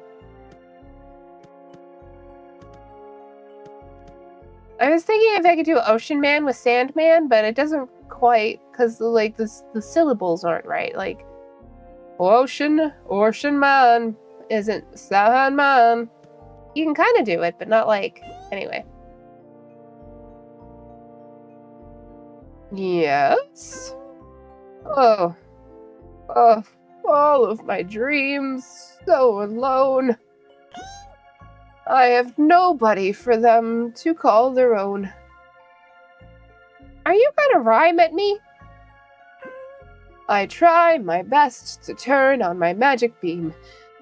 I was thinking if I could do Ocean Man with Sandman, but it doesn't quite, because like the syllables aren't right. Like, Ocean Man isn't Sandman. You can kind of do it, but not like, anyway. Yes? Oh, all of my dreams, so alone. I have nobody for them to call their own. Are you gonna rhyme at me? I try my best to turn on my magic beam,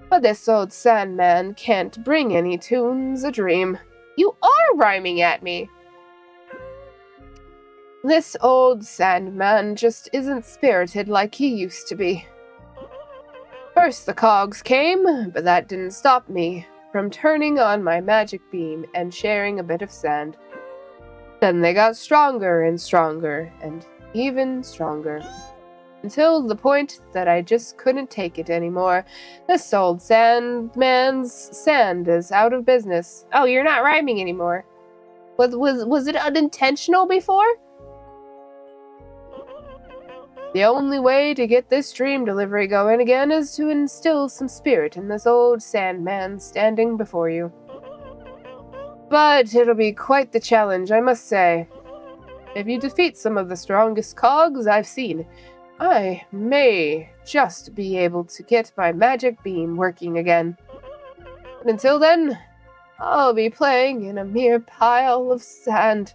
but this old Sandman can't bring any tunes a dream. You are rhyming at me! This old Sandman just isn't spirited like he used to be. First the cogs came, but that didn't stop me from turning on my magic beam and sharing a bit of sand. Then they got stronger and stronger, and even stronger. Until the point that I just couldn't take it anymore. This old Sandman's sand is out of business. Oh, you're not rhyming anymore. Was it unintentional before? The only way to get this dream delivery going again is to instill some spirit in this old Sandman standing before you. But it'll be quite the challenge, I must say. If you defeat some of the strongest cogs I've seen, I may just be able to get my magic beam working again. But until then, I'll be playing in a mere pile of sand.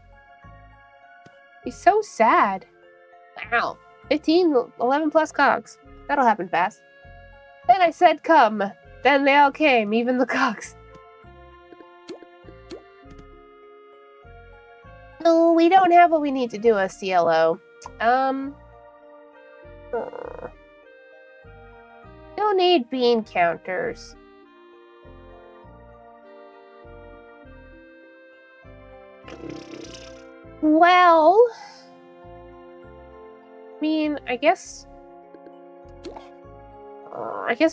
He's so sad. Wow. 11 plus cogs. That'll happen fast. Then I said come. Then they all came, even the cogs. No, we don't have what we need to do a CLO. Don't need bean counters. Well, I mean, I guess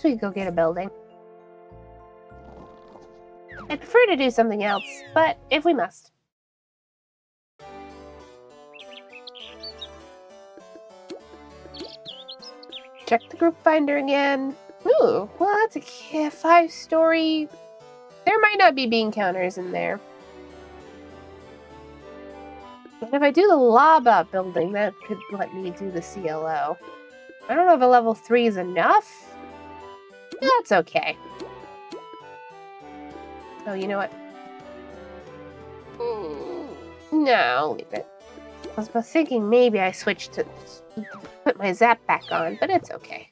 we could go get a building. I'd prefer to do something else, but if we must. Check the group finder again. Ooh, well, that's a 5-story. There might not be bean counters in there. But if I do the lava building, that could let me do the CLO. I don't know if a level 3 is enough. That's okay. Oh, you know what? No, leave it. I was thinking maybe I switched to put my zap back on, but it's okay.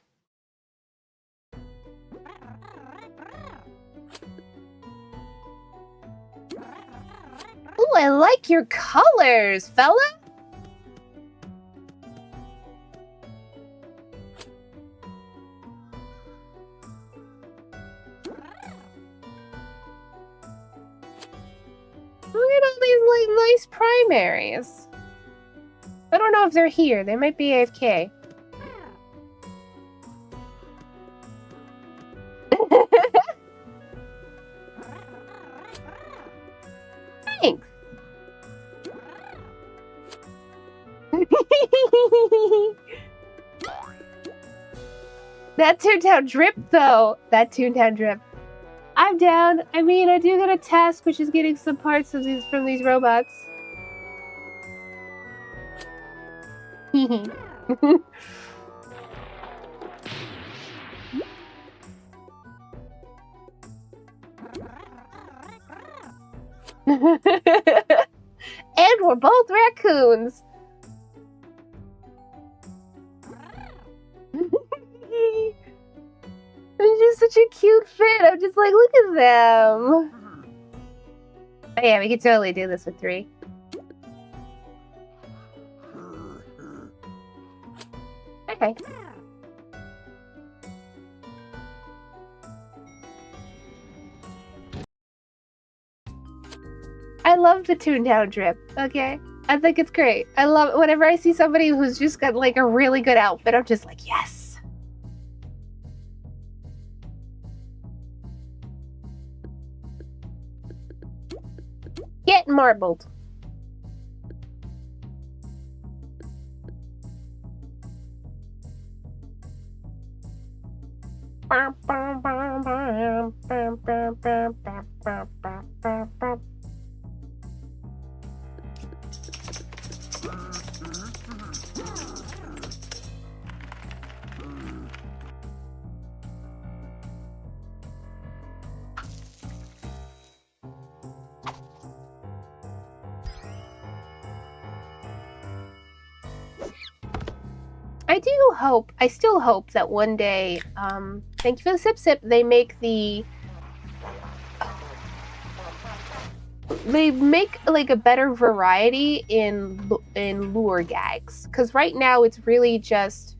Ooh, I like your colors, fella! police primaries. I don't know if they're here. They might be AFK. Thanks. That Toontown drip, though. That Toontown drip. I'm down. I mean, I do get a task, which is getting some parts of these from these robots. And we're both raccoons. It's just such a cute fit. I'm just like, look at them. Oh yeah, we could totally do this with 3. Okay. I love the Toontown drip, okay? I think it's great. I love it. Whenever I see somebody who's just got like a really good outfit, I'm just like, yes. Get marbled. I still hope that one day, thank you for the sip sip, they make like a better variety in lure gags. Because right now it's really just...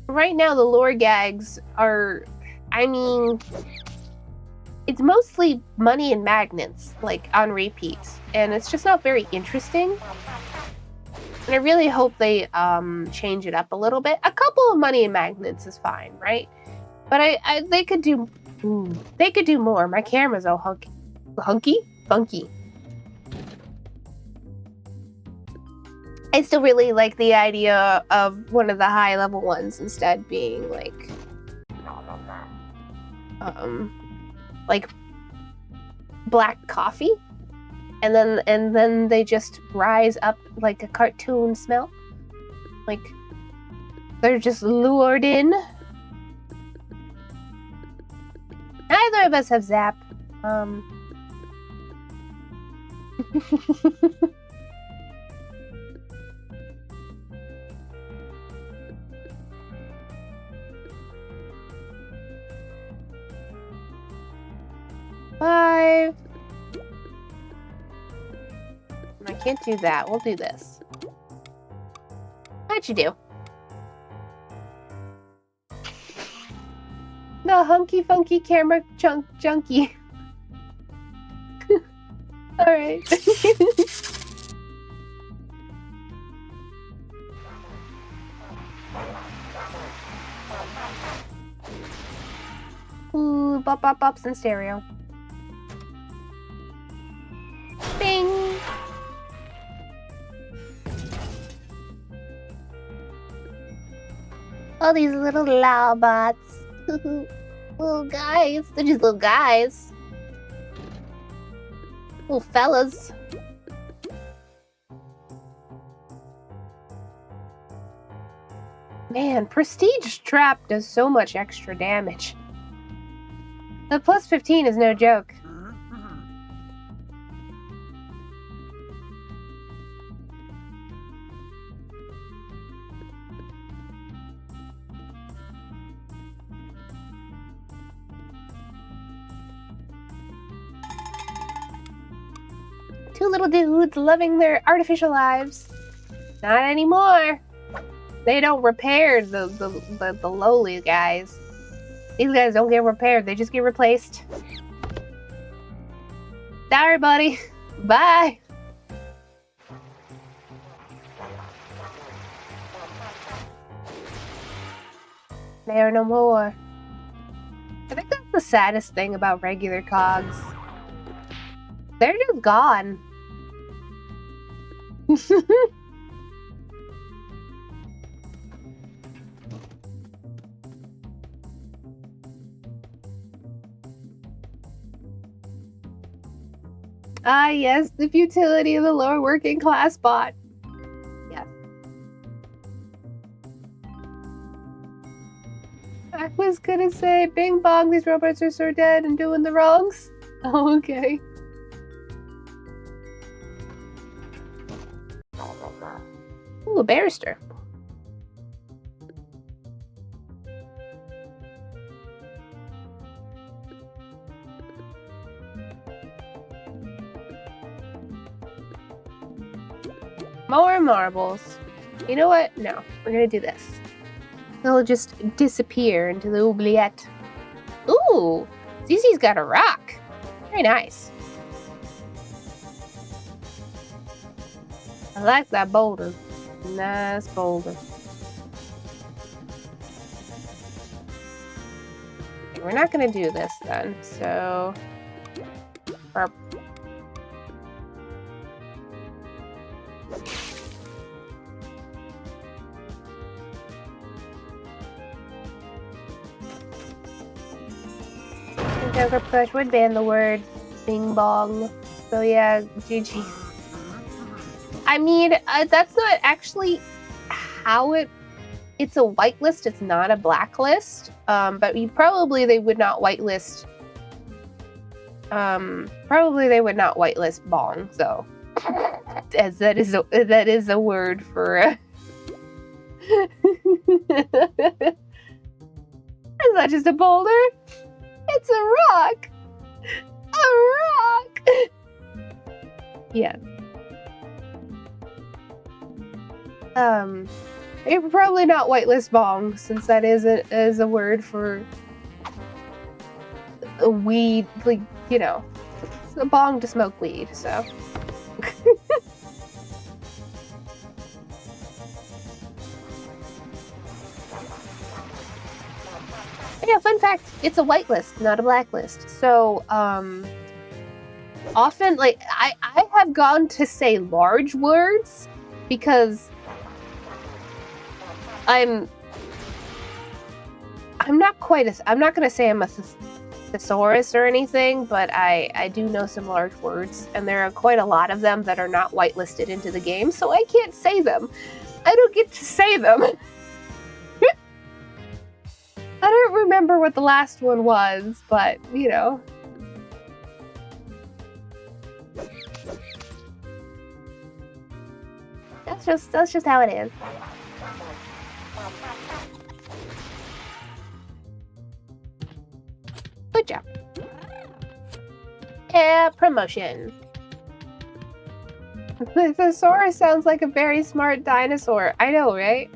Right now the lure gags are, I mean... It's mostly money and magnets, like, on repeat. And it's just not very interesting. And I really hope they change it up a little bit. A couple of money and magnets is fine, right? But they could do more. My camera's all funky. I still really like the idea of one of the high level ones instead being like black coffee, and then they just rise up like a cartoon smell, like they're just lured in. Neither of us have Zap. 5. I can't do that. We'll do this. How'd you do? The hunky funky camera junkie. Alright. Ooh, bops in stereo. Bing! All these little lawbots. Little guys. They're just little guys. Little fellas. Man, Prestige Trap does so much extra damage. The plus 15 is no joke. Two little dudes loving their artificial lives. Not anymore. They don't repair the lowly guys. These guys don't get repaired, they just get replaced. Sorry, buddy. Bye. There no more. I think that's the saddest thing about regular cogs. They're just gone. Ah, yes, the futility of the lower working class bot. Yes. I was gonna say, bing bong, these robots are so dead and doing the wrongs. Oh, okay. Ooh, a barrister. More marbles. You know what? No, we're gonna do this. They'll just disappear into the oubliette. Ooh, Zizi's got a rock. Very nice. I like that boulder. Nice boulder. Okay, we're not gonna do this then, so... Joker push would ban the word bing bong. So yeah, GG. I mean, that's not actually how it's a whitelist, it's not a blacklist. But probably they would not whitelist. Probably they would not whitelist bong, so as that is a word for is that just a boulder? It's a rock! A rock! Yeah. You're probably not whitelist bong, since that is a word for a weed, like, you know, it's a bong to smoke weed, so. Yeah, fun fact, it's a whitelist, not a blacklist. So, often, like, I have gone to say large words because I'm not quite I'm not gonna say I'm a thesaurus or anything, but I do know some large words, and there are quite a lot of them that are not whitelisted into the game, so I can't say them. I don't get to say them. I don't remember what the last one was, but, you know. That's just how it is. Good job. Yeah, promotion. The thesaurus sounds like a very smart dinosaur. I know, right?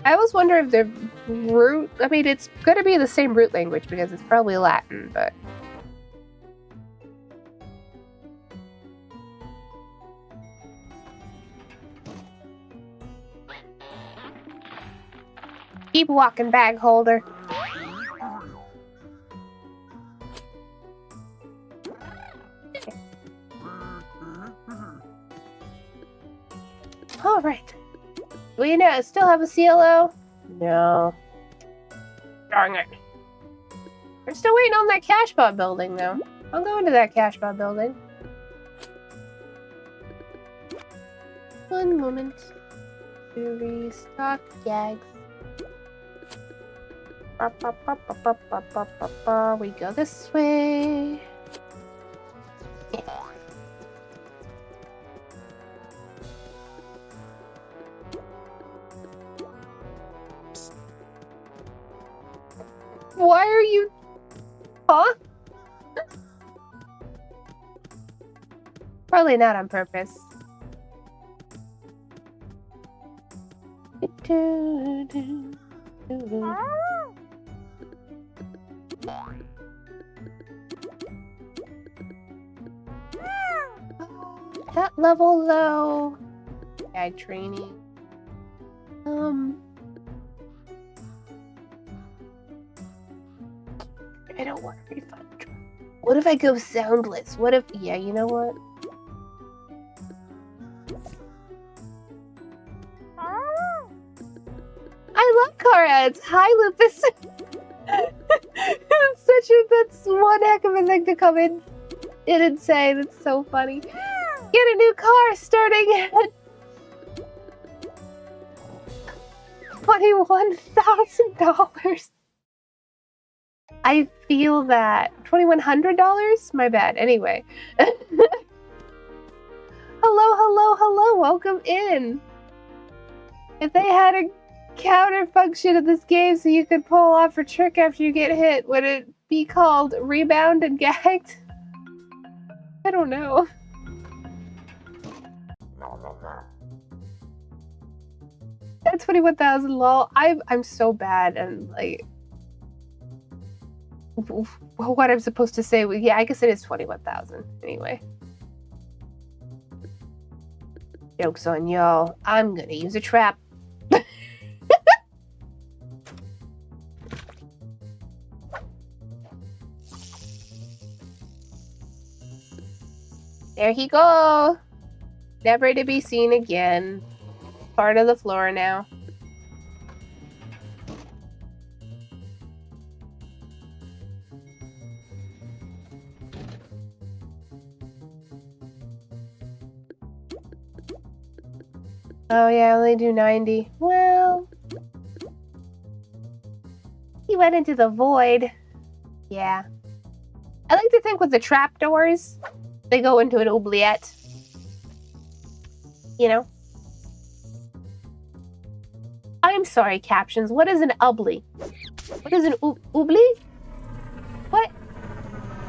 I always wonder if the root... I mean, it's going to be the same root language because it's probably Latin, but... Keep walking, bag holder. All right. We still have a CLO? No. Darn it. We're still waiting on that cash bot building, though. I'll go into that cash bot building. One moment. To restock gags. We go this way. Yeah. Why are you... Huh? Probably not on purpose. that level though. Guide training. I don't want to refund. What if I go soundless? What if, yeah, you know what? I love car ads. Hi, Lupus. That's one heck of a thing to come in and say. That's so funny. Get a new car starting at $21,000. I feel that. $2,100? My bad. Anyway. Hello. Welcome in. If they had a counter function in this game so you could pull off a trick after you get hit, would it be called rebound and gagged? I don't know. That's 21,000 lol. I'm so bad and like what I'm supposed to say. Yeah, I guess it is 21,000 anyway. Joke's on y'all. I'm gonna use a trap. There he go. Never to be seen again. Part of the floor now. Oh yeah, I only do 90. Well, he went into the void. Yeah. I like to think with the trapdoors, they go into an oubliette. You know? I'm sorry, captions. What is an oubli? What is an oubli? What?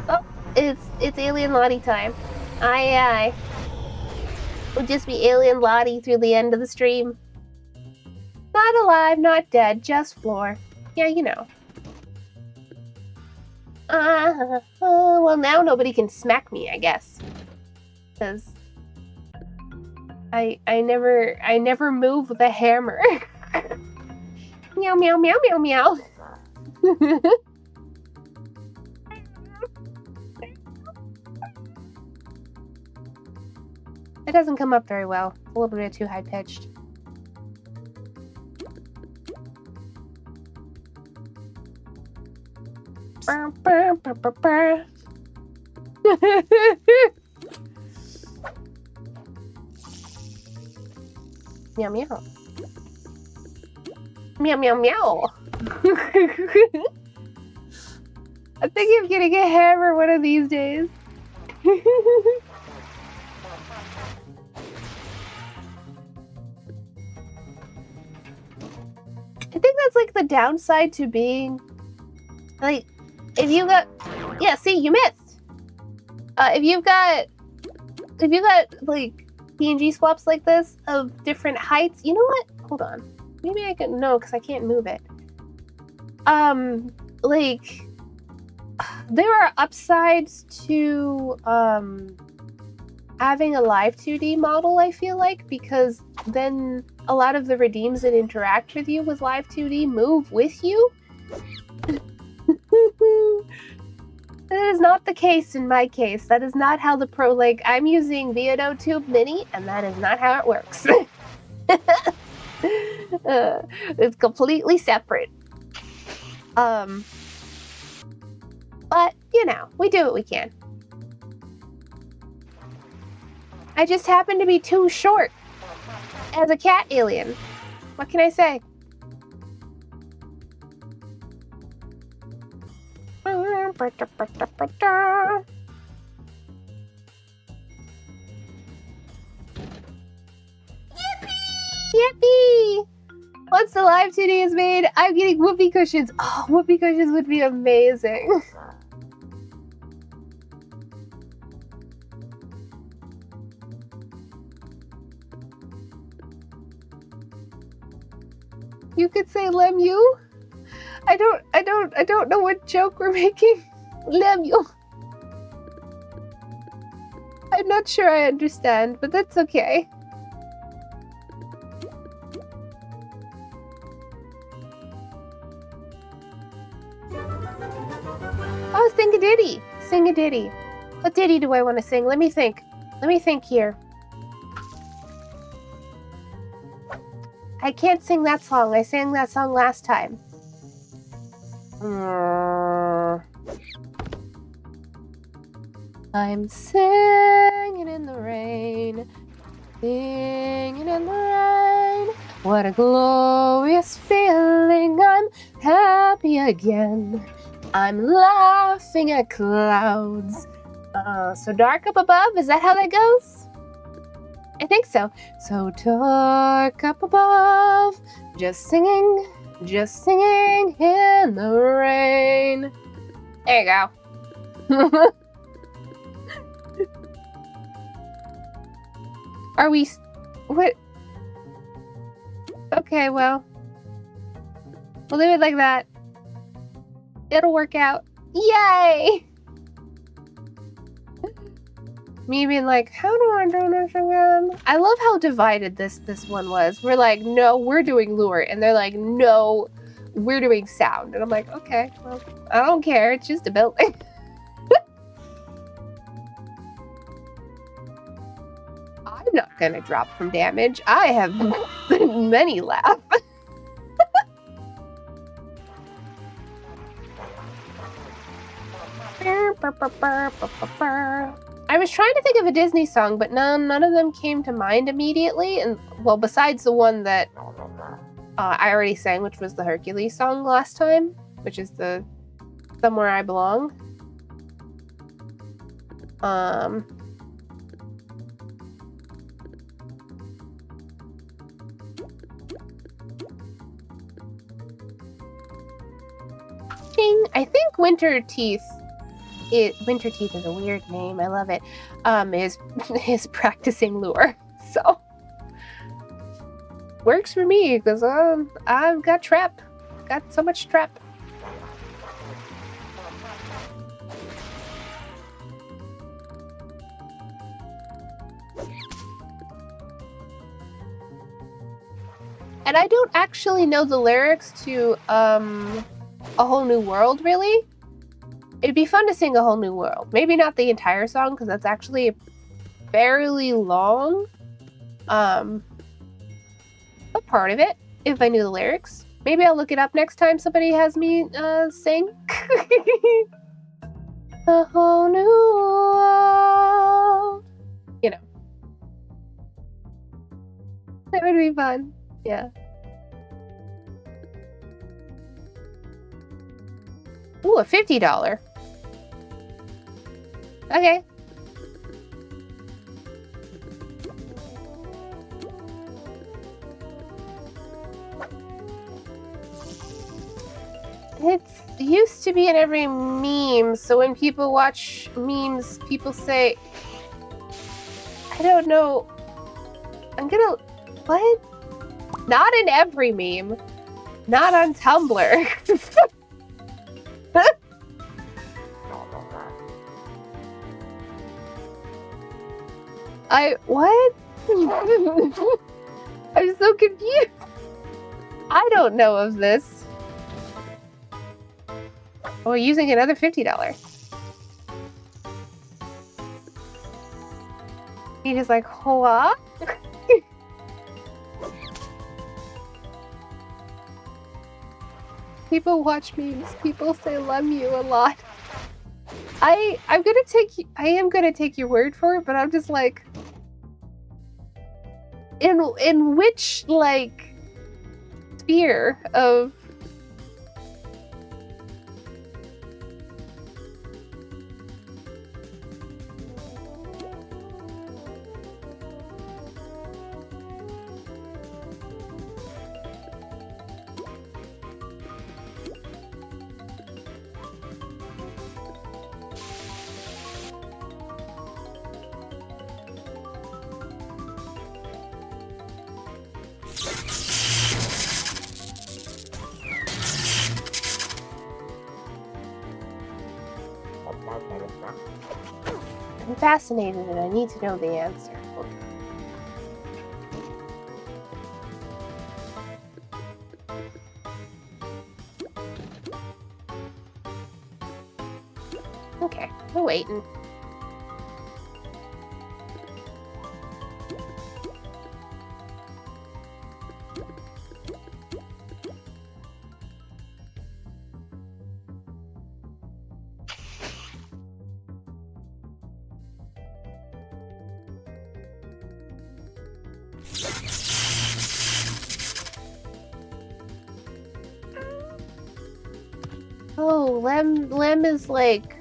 Oh, it's Alien Lottie time. Aye. We'll just be Alien Lottie through the end of the stream. Not alive, not dead, just floor. Yeah, you know. Well, now nobody can smack me, I guess. Because I never move the hammer. Meow, meow, meow, meow, meow. It doesn't come up very well. A little bit too high-pitched. Meow, meow. Meow, meow, meow. I think I'm getting a hammer one of these days. I think that's like the downside to being like, if you got, yeah, see, you missed. If you've got like PNG swaps like this of different heights, you know what? Hold on. Maybe I can, no, because I can't move it. Like, there are upsides to having a live 2D model, I feel like, because then a lot of the redeems that interact with you with live 2D move with you. That is not the case in my case. That is not how the pro, like, I'm using Viodo Tube Mini, and that is not how it works. It's completely separate. But, you know, we do what we can. I just happen to be too short as a cat alien. What can I say? Yippee! Once the live 2D is made, I'm getting whoopee cushions. Oh, whoopee cushions would be amazing. You could say Lemu. I don't know what joke we're making. Lemu. I'm not sure I understand, but that's okay. Oh, sing a ditty. Sing a ditty. What ditty do I want to sing? Let me think. Let me think here. I can't sing that song. I sang that song last time. I'm singing in the rain, singing in the rain. What a glorious feeling. I'm happy again. I'm laughing at clouds. So dark up above, is that how that goes? I think so. So dark up above, just singing in the rain. There you go. Are we... What? Okay, well. We'll leave it like that. It'll work out. Yay! Me being like, how do I do this again? I love how divided this one was. We're like, no, we're doing lure. And they're like, no, we're doing sound. And I'm like, okay, well, I don't care. It's just a building. I'm not gonna drop from damage. I have many laughs. I was trying to think of a Disney song, but none of them came to mind immediately. And well, besides the one that I already sang, which was the Hercules song last time, which is the Somewhere I Belong. I think Winter Teeth is a weird name. I love it. Is practicing lure. So works for me because I've got trap. Got so much trap. And I don't actually know the lyrics to A Whole New World, really. It'd be fun to sing A Whole New World. Maybe not the entire song, because that's actually fairly long. A part of it, if I knew the lyrics. Maybe I'll look it up next time somebody has me sing. A whole new world. You know. That would be fun. Yeah. Ooh, a $50. Okay. It used to be in every meme, so when people watch memes, people say, I don't know, what? Not in every meme. Not on Tumblr. What? I'm so confused. I don't know of this. Oh, we're using another $50. He just like, what? People watch memes. People say love you a lot. I am gonna take your word for it, but I'm just like, in which like sphere of fascinated and I need to know the answer. Okay, we're waiting. Oh, lem is like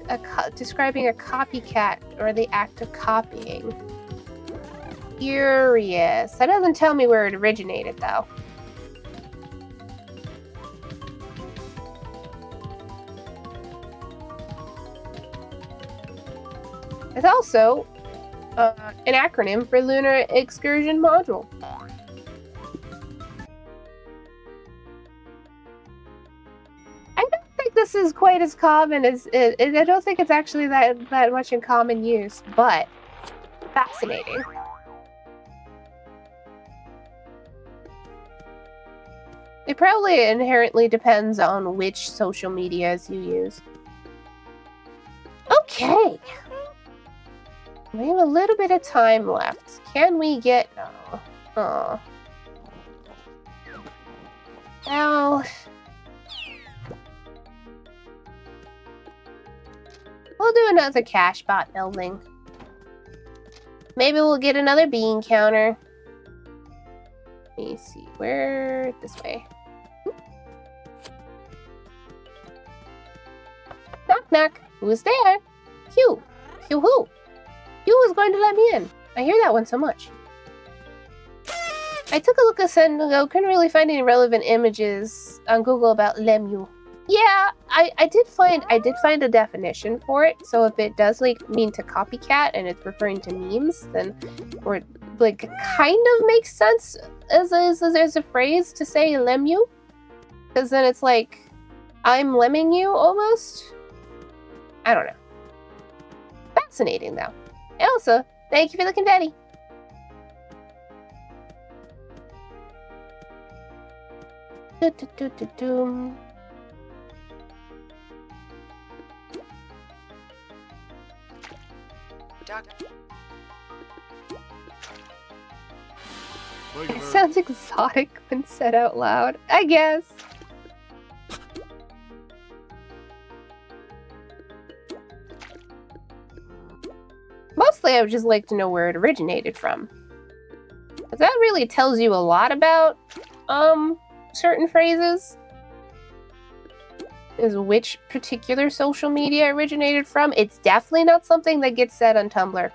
describing a copycat or the act of copying. Curious. That doesn't tell me where it originated, though. It's also an acronym for Lunar Excursion Module. This is quite as common as I don't think it's actually that much in common use, but fascinating. It probably inherently depends on which social medias you use. Okay. We have a little bit of time left. Can we get... Oh. Well... We'll do another cash bot building. Maybe we'll get another bean counter. Let me see. Where? This way. Knock, knock. Who's there? Hugh. Hugh who? Hugh was going to let me in. I hear that one so much. I took a look a second ago. Couldn't really find any relevant images on Google about Lemu. Yeah, I did find a definition for it. So if it does like mean to copycat and it's referring to memes, then or like kind of makes sense as a phrase to say lemu, because then it's like I'm lemming you almost. I don't know. Fascinating though. Elsa, thank you for the confetti. Do-do-do-do-do. It sounds exotic when said out loud, I guess. Mostly I would just like to know where it originated from. Because that really tells you a lot about certain phrases. Is which particular social media originated from. It's definitely not something that gets said on Tumblr.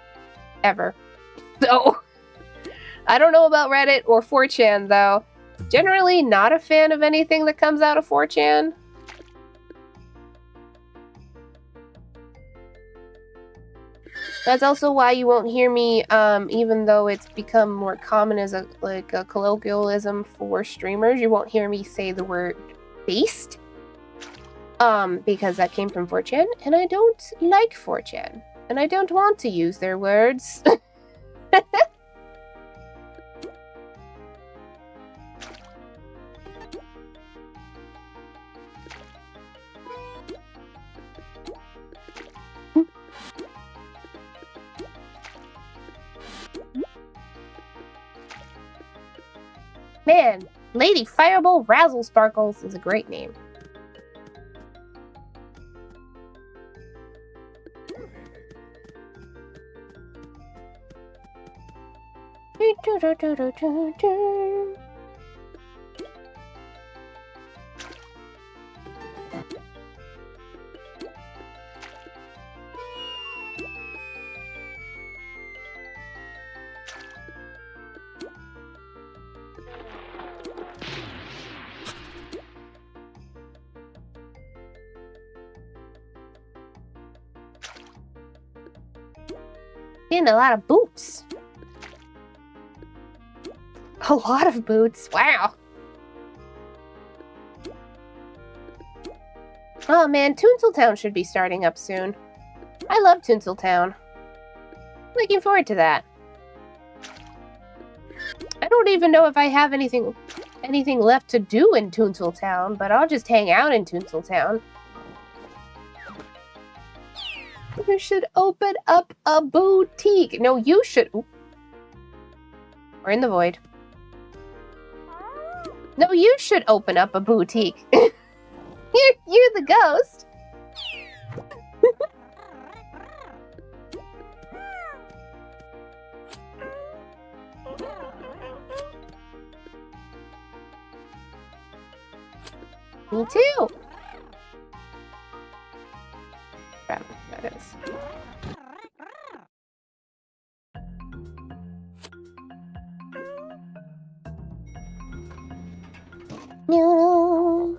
Ever. So, I don't know about Reddit or 4chan, though. Generally not a fan of anything that comes out of 4chan. That's also why you won't hear me, even though it's become more common as a colloquialism for streamers, you won't hear me say the word based. Because that came from 4chan, and I don't like 4chan. And I don't want to use their words. Man, Lady Fireball Razzle Sparkles is a great name. Getting a lot of boots. A lot of boots. Wow. Oh man, Toontown should be starting up soon. I love Toontown. Looking forward to that. I don't even know if I have anything left to do in Toontown, but I'll just hang out in Toontown. You should open up a boutique. No, you should. Ooh. We're in the void. No, you should open up a boutique. You're the ghost. Me too. Crap, that is. No.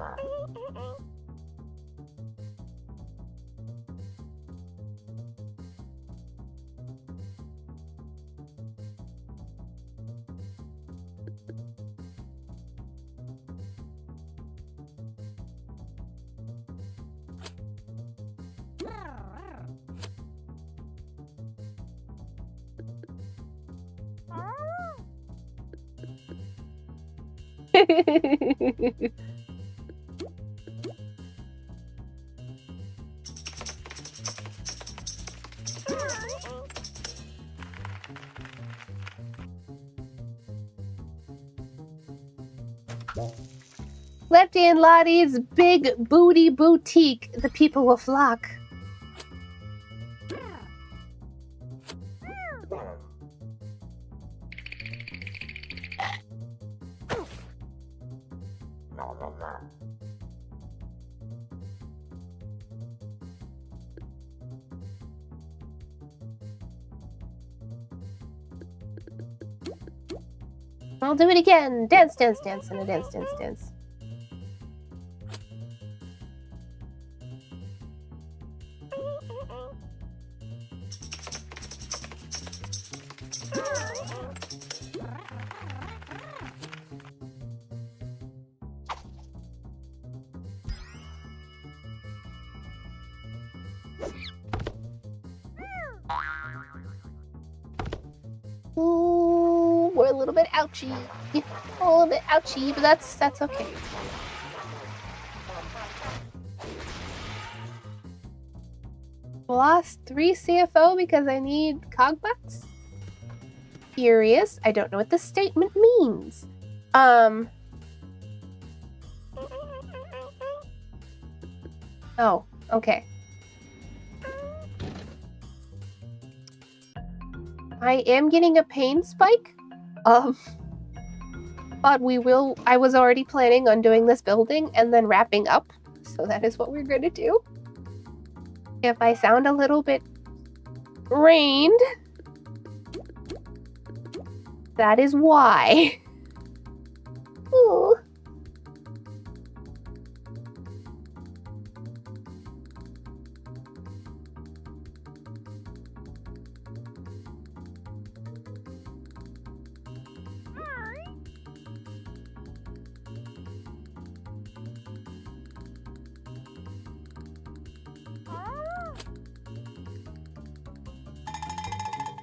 Lefty and Lottie's Big Booty Boutique. The people will flock. I'll do it again. Dance, dance, dance, and a dance, dance, dance. Ooh, we're a little bit ouchy. A little bit ouchy, but that's okay. Lost 3 CFO because I need cog bucks? Furious. I don't know what this statement means. Oh, okay. I am getting a pain spike. But I was already planning on doing this building and then wrapping up. So that is what we're going to do. If I sound a little bit rained, that is why. Ooh.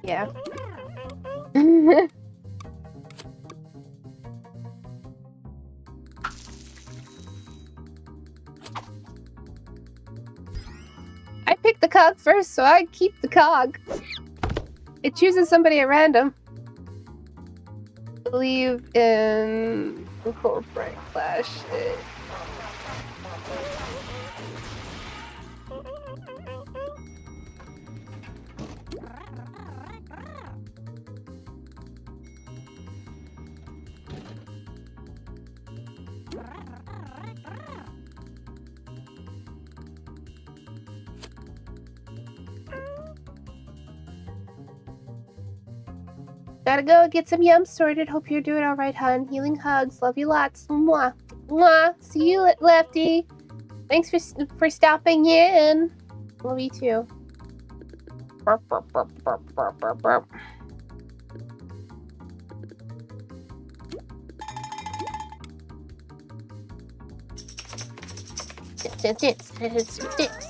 Yeah. I picked the cog first, so I keep the cog. It chooses somebody at random. Believe in incorporate flash. Gotta go get some yums sorted. Hope you're doing all right, hun. Healing hugs. Love you lots. Mwah. Mwah. See you, Lefty. Thanks for stopping in. Love you too. Burp, burp, burp, burp, burp, burp, burp. Dance, dance, dance, dance, dance.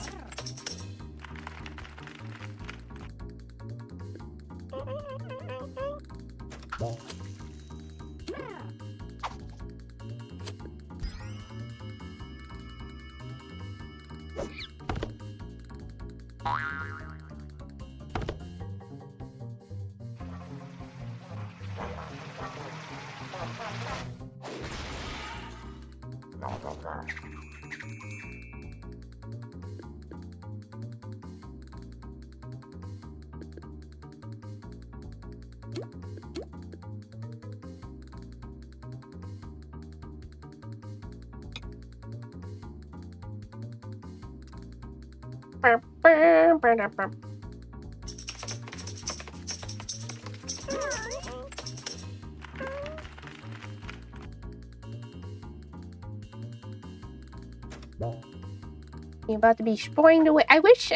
You're about to be sporing away. I wish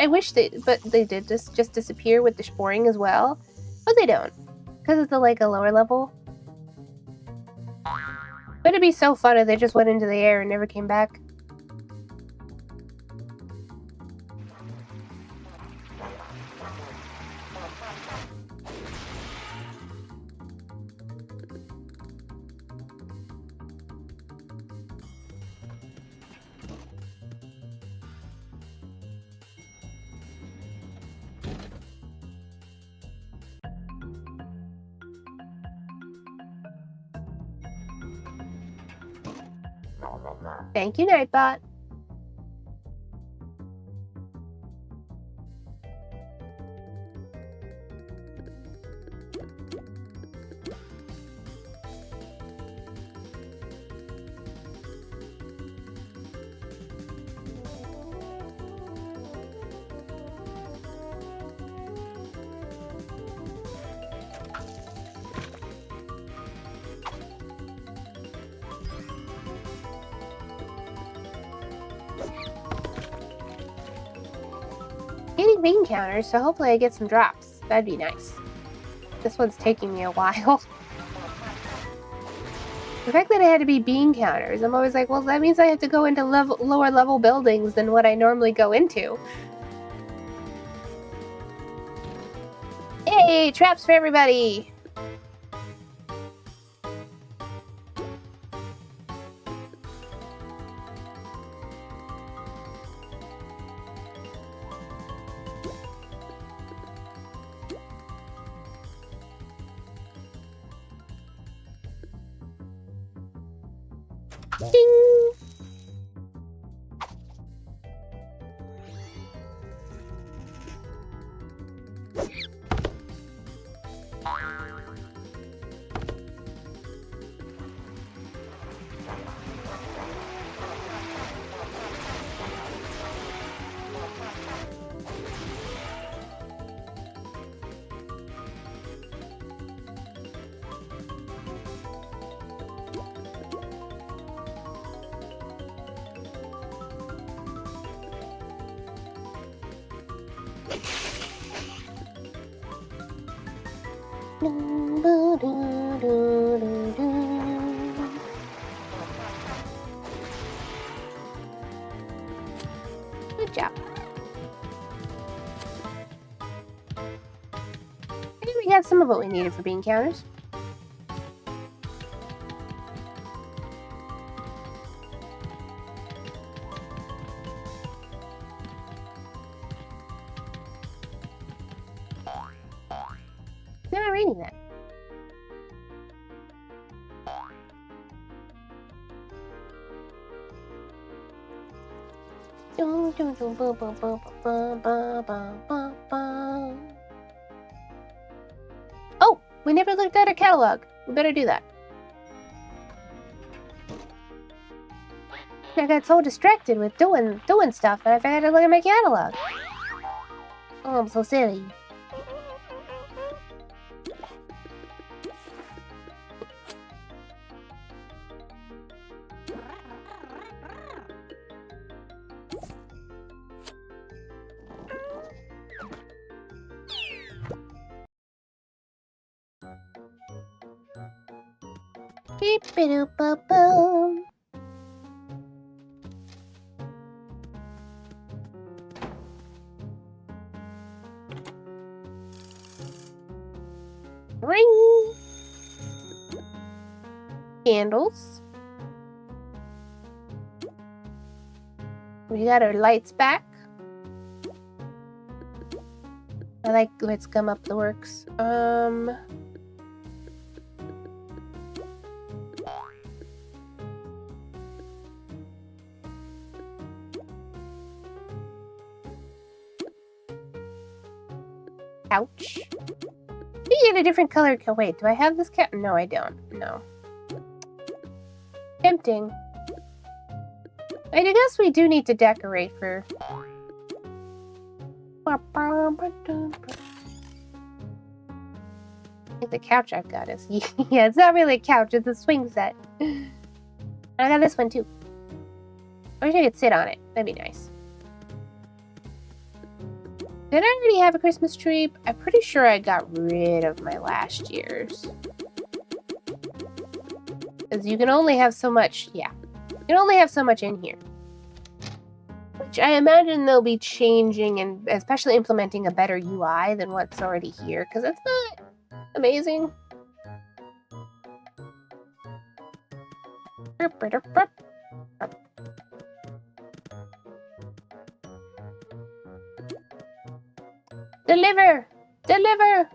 but they did just disappear with the sporing as well. But they don't. Because it's like a lower level. But it'd be so fun if they just went into the air and never came back. Thank you, Nightbot. Getting bean counters, so hopefully I get some drops. That'd be nice. This one's taking me a while. The fact that it had to be bean counters, I'm always like, well, that means I have to go into lower level buildings than what I normally go into. Hey, traps for everybody! Ding! Good job. I think we got some of what we needed for bean counters. They're not reading that. Oh, we never looked at our catalog. We better do that. I got so distracted with doing stuff that I forgot to look at my catalog. Oh, I'm so silly. Beep-a-doop-a-boom. Ring. Candles. We got our lights back. I like let's gum up the works. Couch. You get a different color. Wait, do I have this cat? No, I don't. No. Tempting. I guess we do need to decorate for. I think the couch I've got is. Yeah, it's not really a couch, it's a swing set. I got this one too. I wish I could sit on it. That'd be nice. Did I already have a Christmas tree? I'm pretty sure I got rid of my last year's. Because you can only have so much, yeah. You can only have so much in here. Which I imagine they'll be changing and especially implementing a better UI than what's already here. Because it's not amazing. Deliver! Deliver!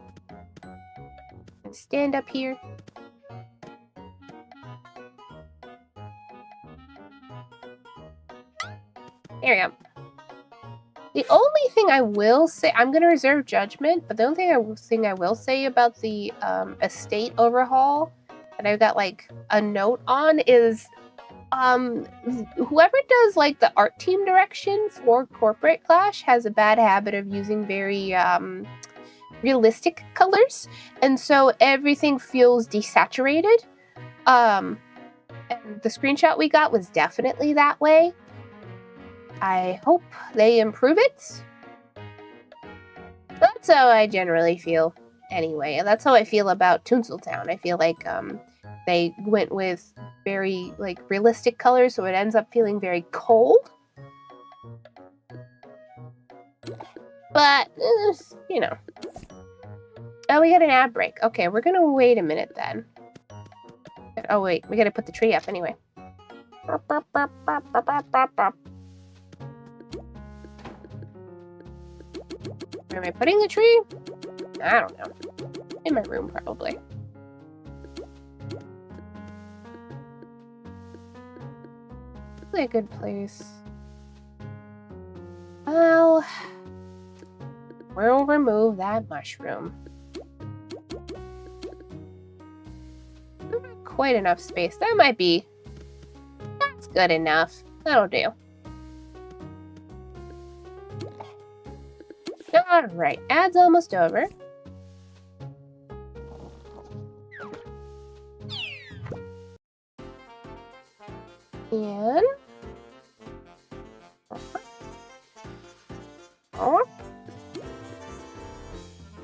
Stand up here. There we go. The only thing I will say, I'm going to reserve judgment, but the only thing I will say about the estate overhaul that I've got like a note on is whoever does like the art team direction for Corporate Clash has a bad habit of using very realistic colors, and so everything feels desaturated. And the screenshot we got was definitely that way. I hope they improve it. That's how I generally feel anyway. And that's how I feel about Toontown. I feel like they went with very like realistic colors, so it ends up feeling very cold. But, you know. Oh, we got an ad break. Okay, we're gonna wait a minute then. Oh wait, we gotta put the tree up anyway. Where am I putting the tree? I don't know. In my room, probably. Probably a good place. Well, we'll remove that mushroom. Not quite enough space. That might be. That's good enough. That'll do. Alright, ad's almost over. And...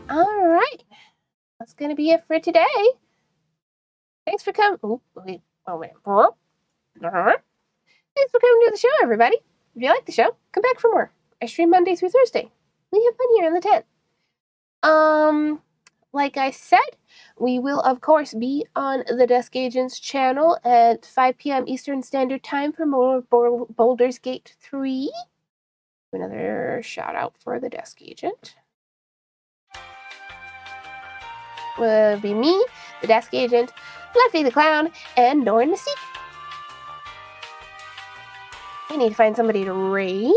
Alright. That's gonna be it for today. Thanks for coming. Oh, wait. Oh, wait. Thanks for coming to the show, everybody. If you like the show, come back for more. I stream Monday through Thursday. We have fun here on the 10th. Like I said, we will, of course, be on the Desk Agents channel at 5 p.m. Eastern Standard Time for more Baldur's Gate 3. Another shout out for the Desk Agent. Will be me, the Desk Agent, Lefty the Clown, and Norn Mystique. I need to find somebody to raid.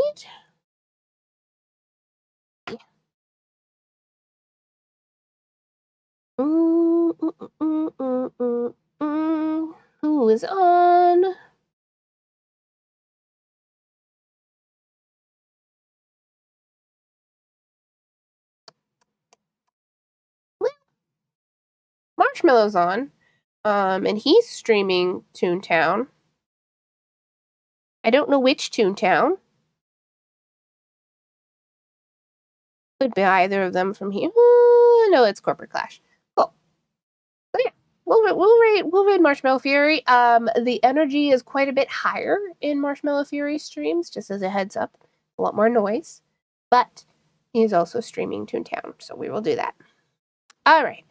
Who is on? Marshmallow's on. And he's streaming Toontown. I don't know which Toontown. Could be either of them from here. No, it's Corporate Clash. Cool. So yeah, we'll raid Marshmallow Fury. The energy is quite a bit higher in Marshmallow Fury streams, just as a heads up. A lot more noise. But he's also streaming Toontown, so we will do that. All right.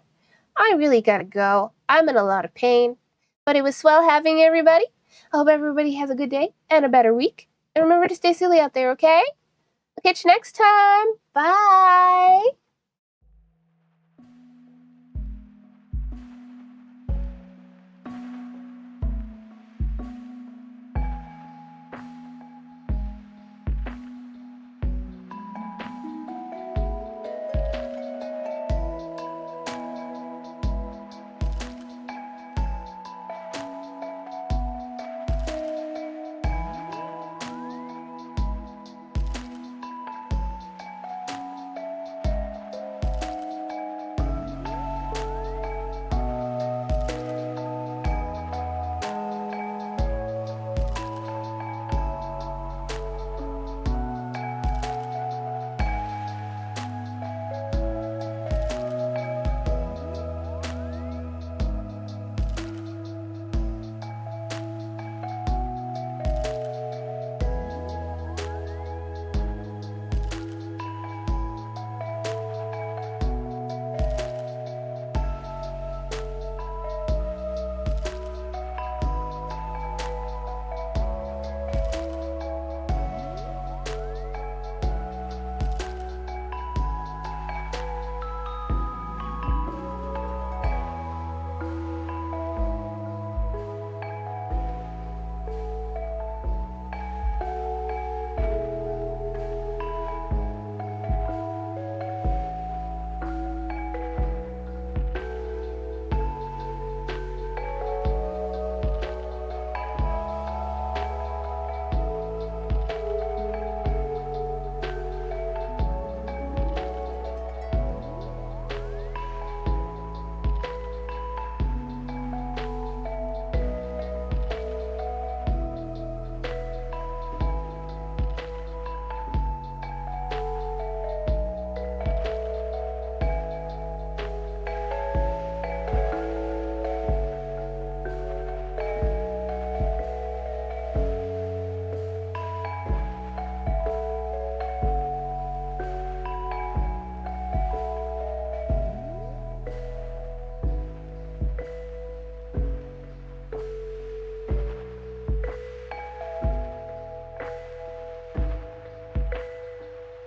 I really gotta go. I'm in a lot of pain. But it was swell having everybody. I hope everybody has a good day and a better week. And remember to stay silly out there, okay? I'll catch you next time. Bye.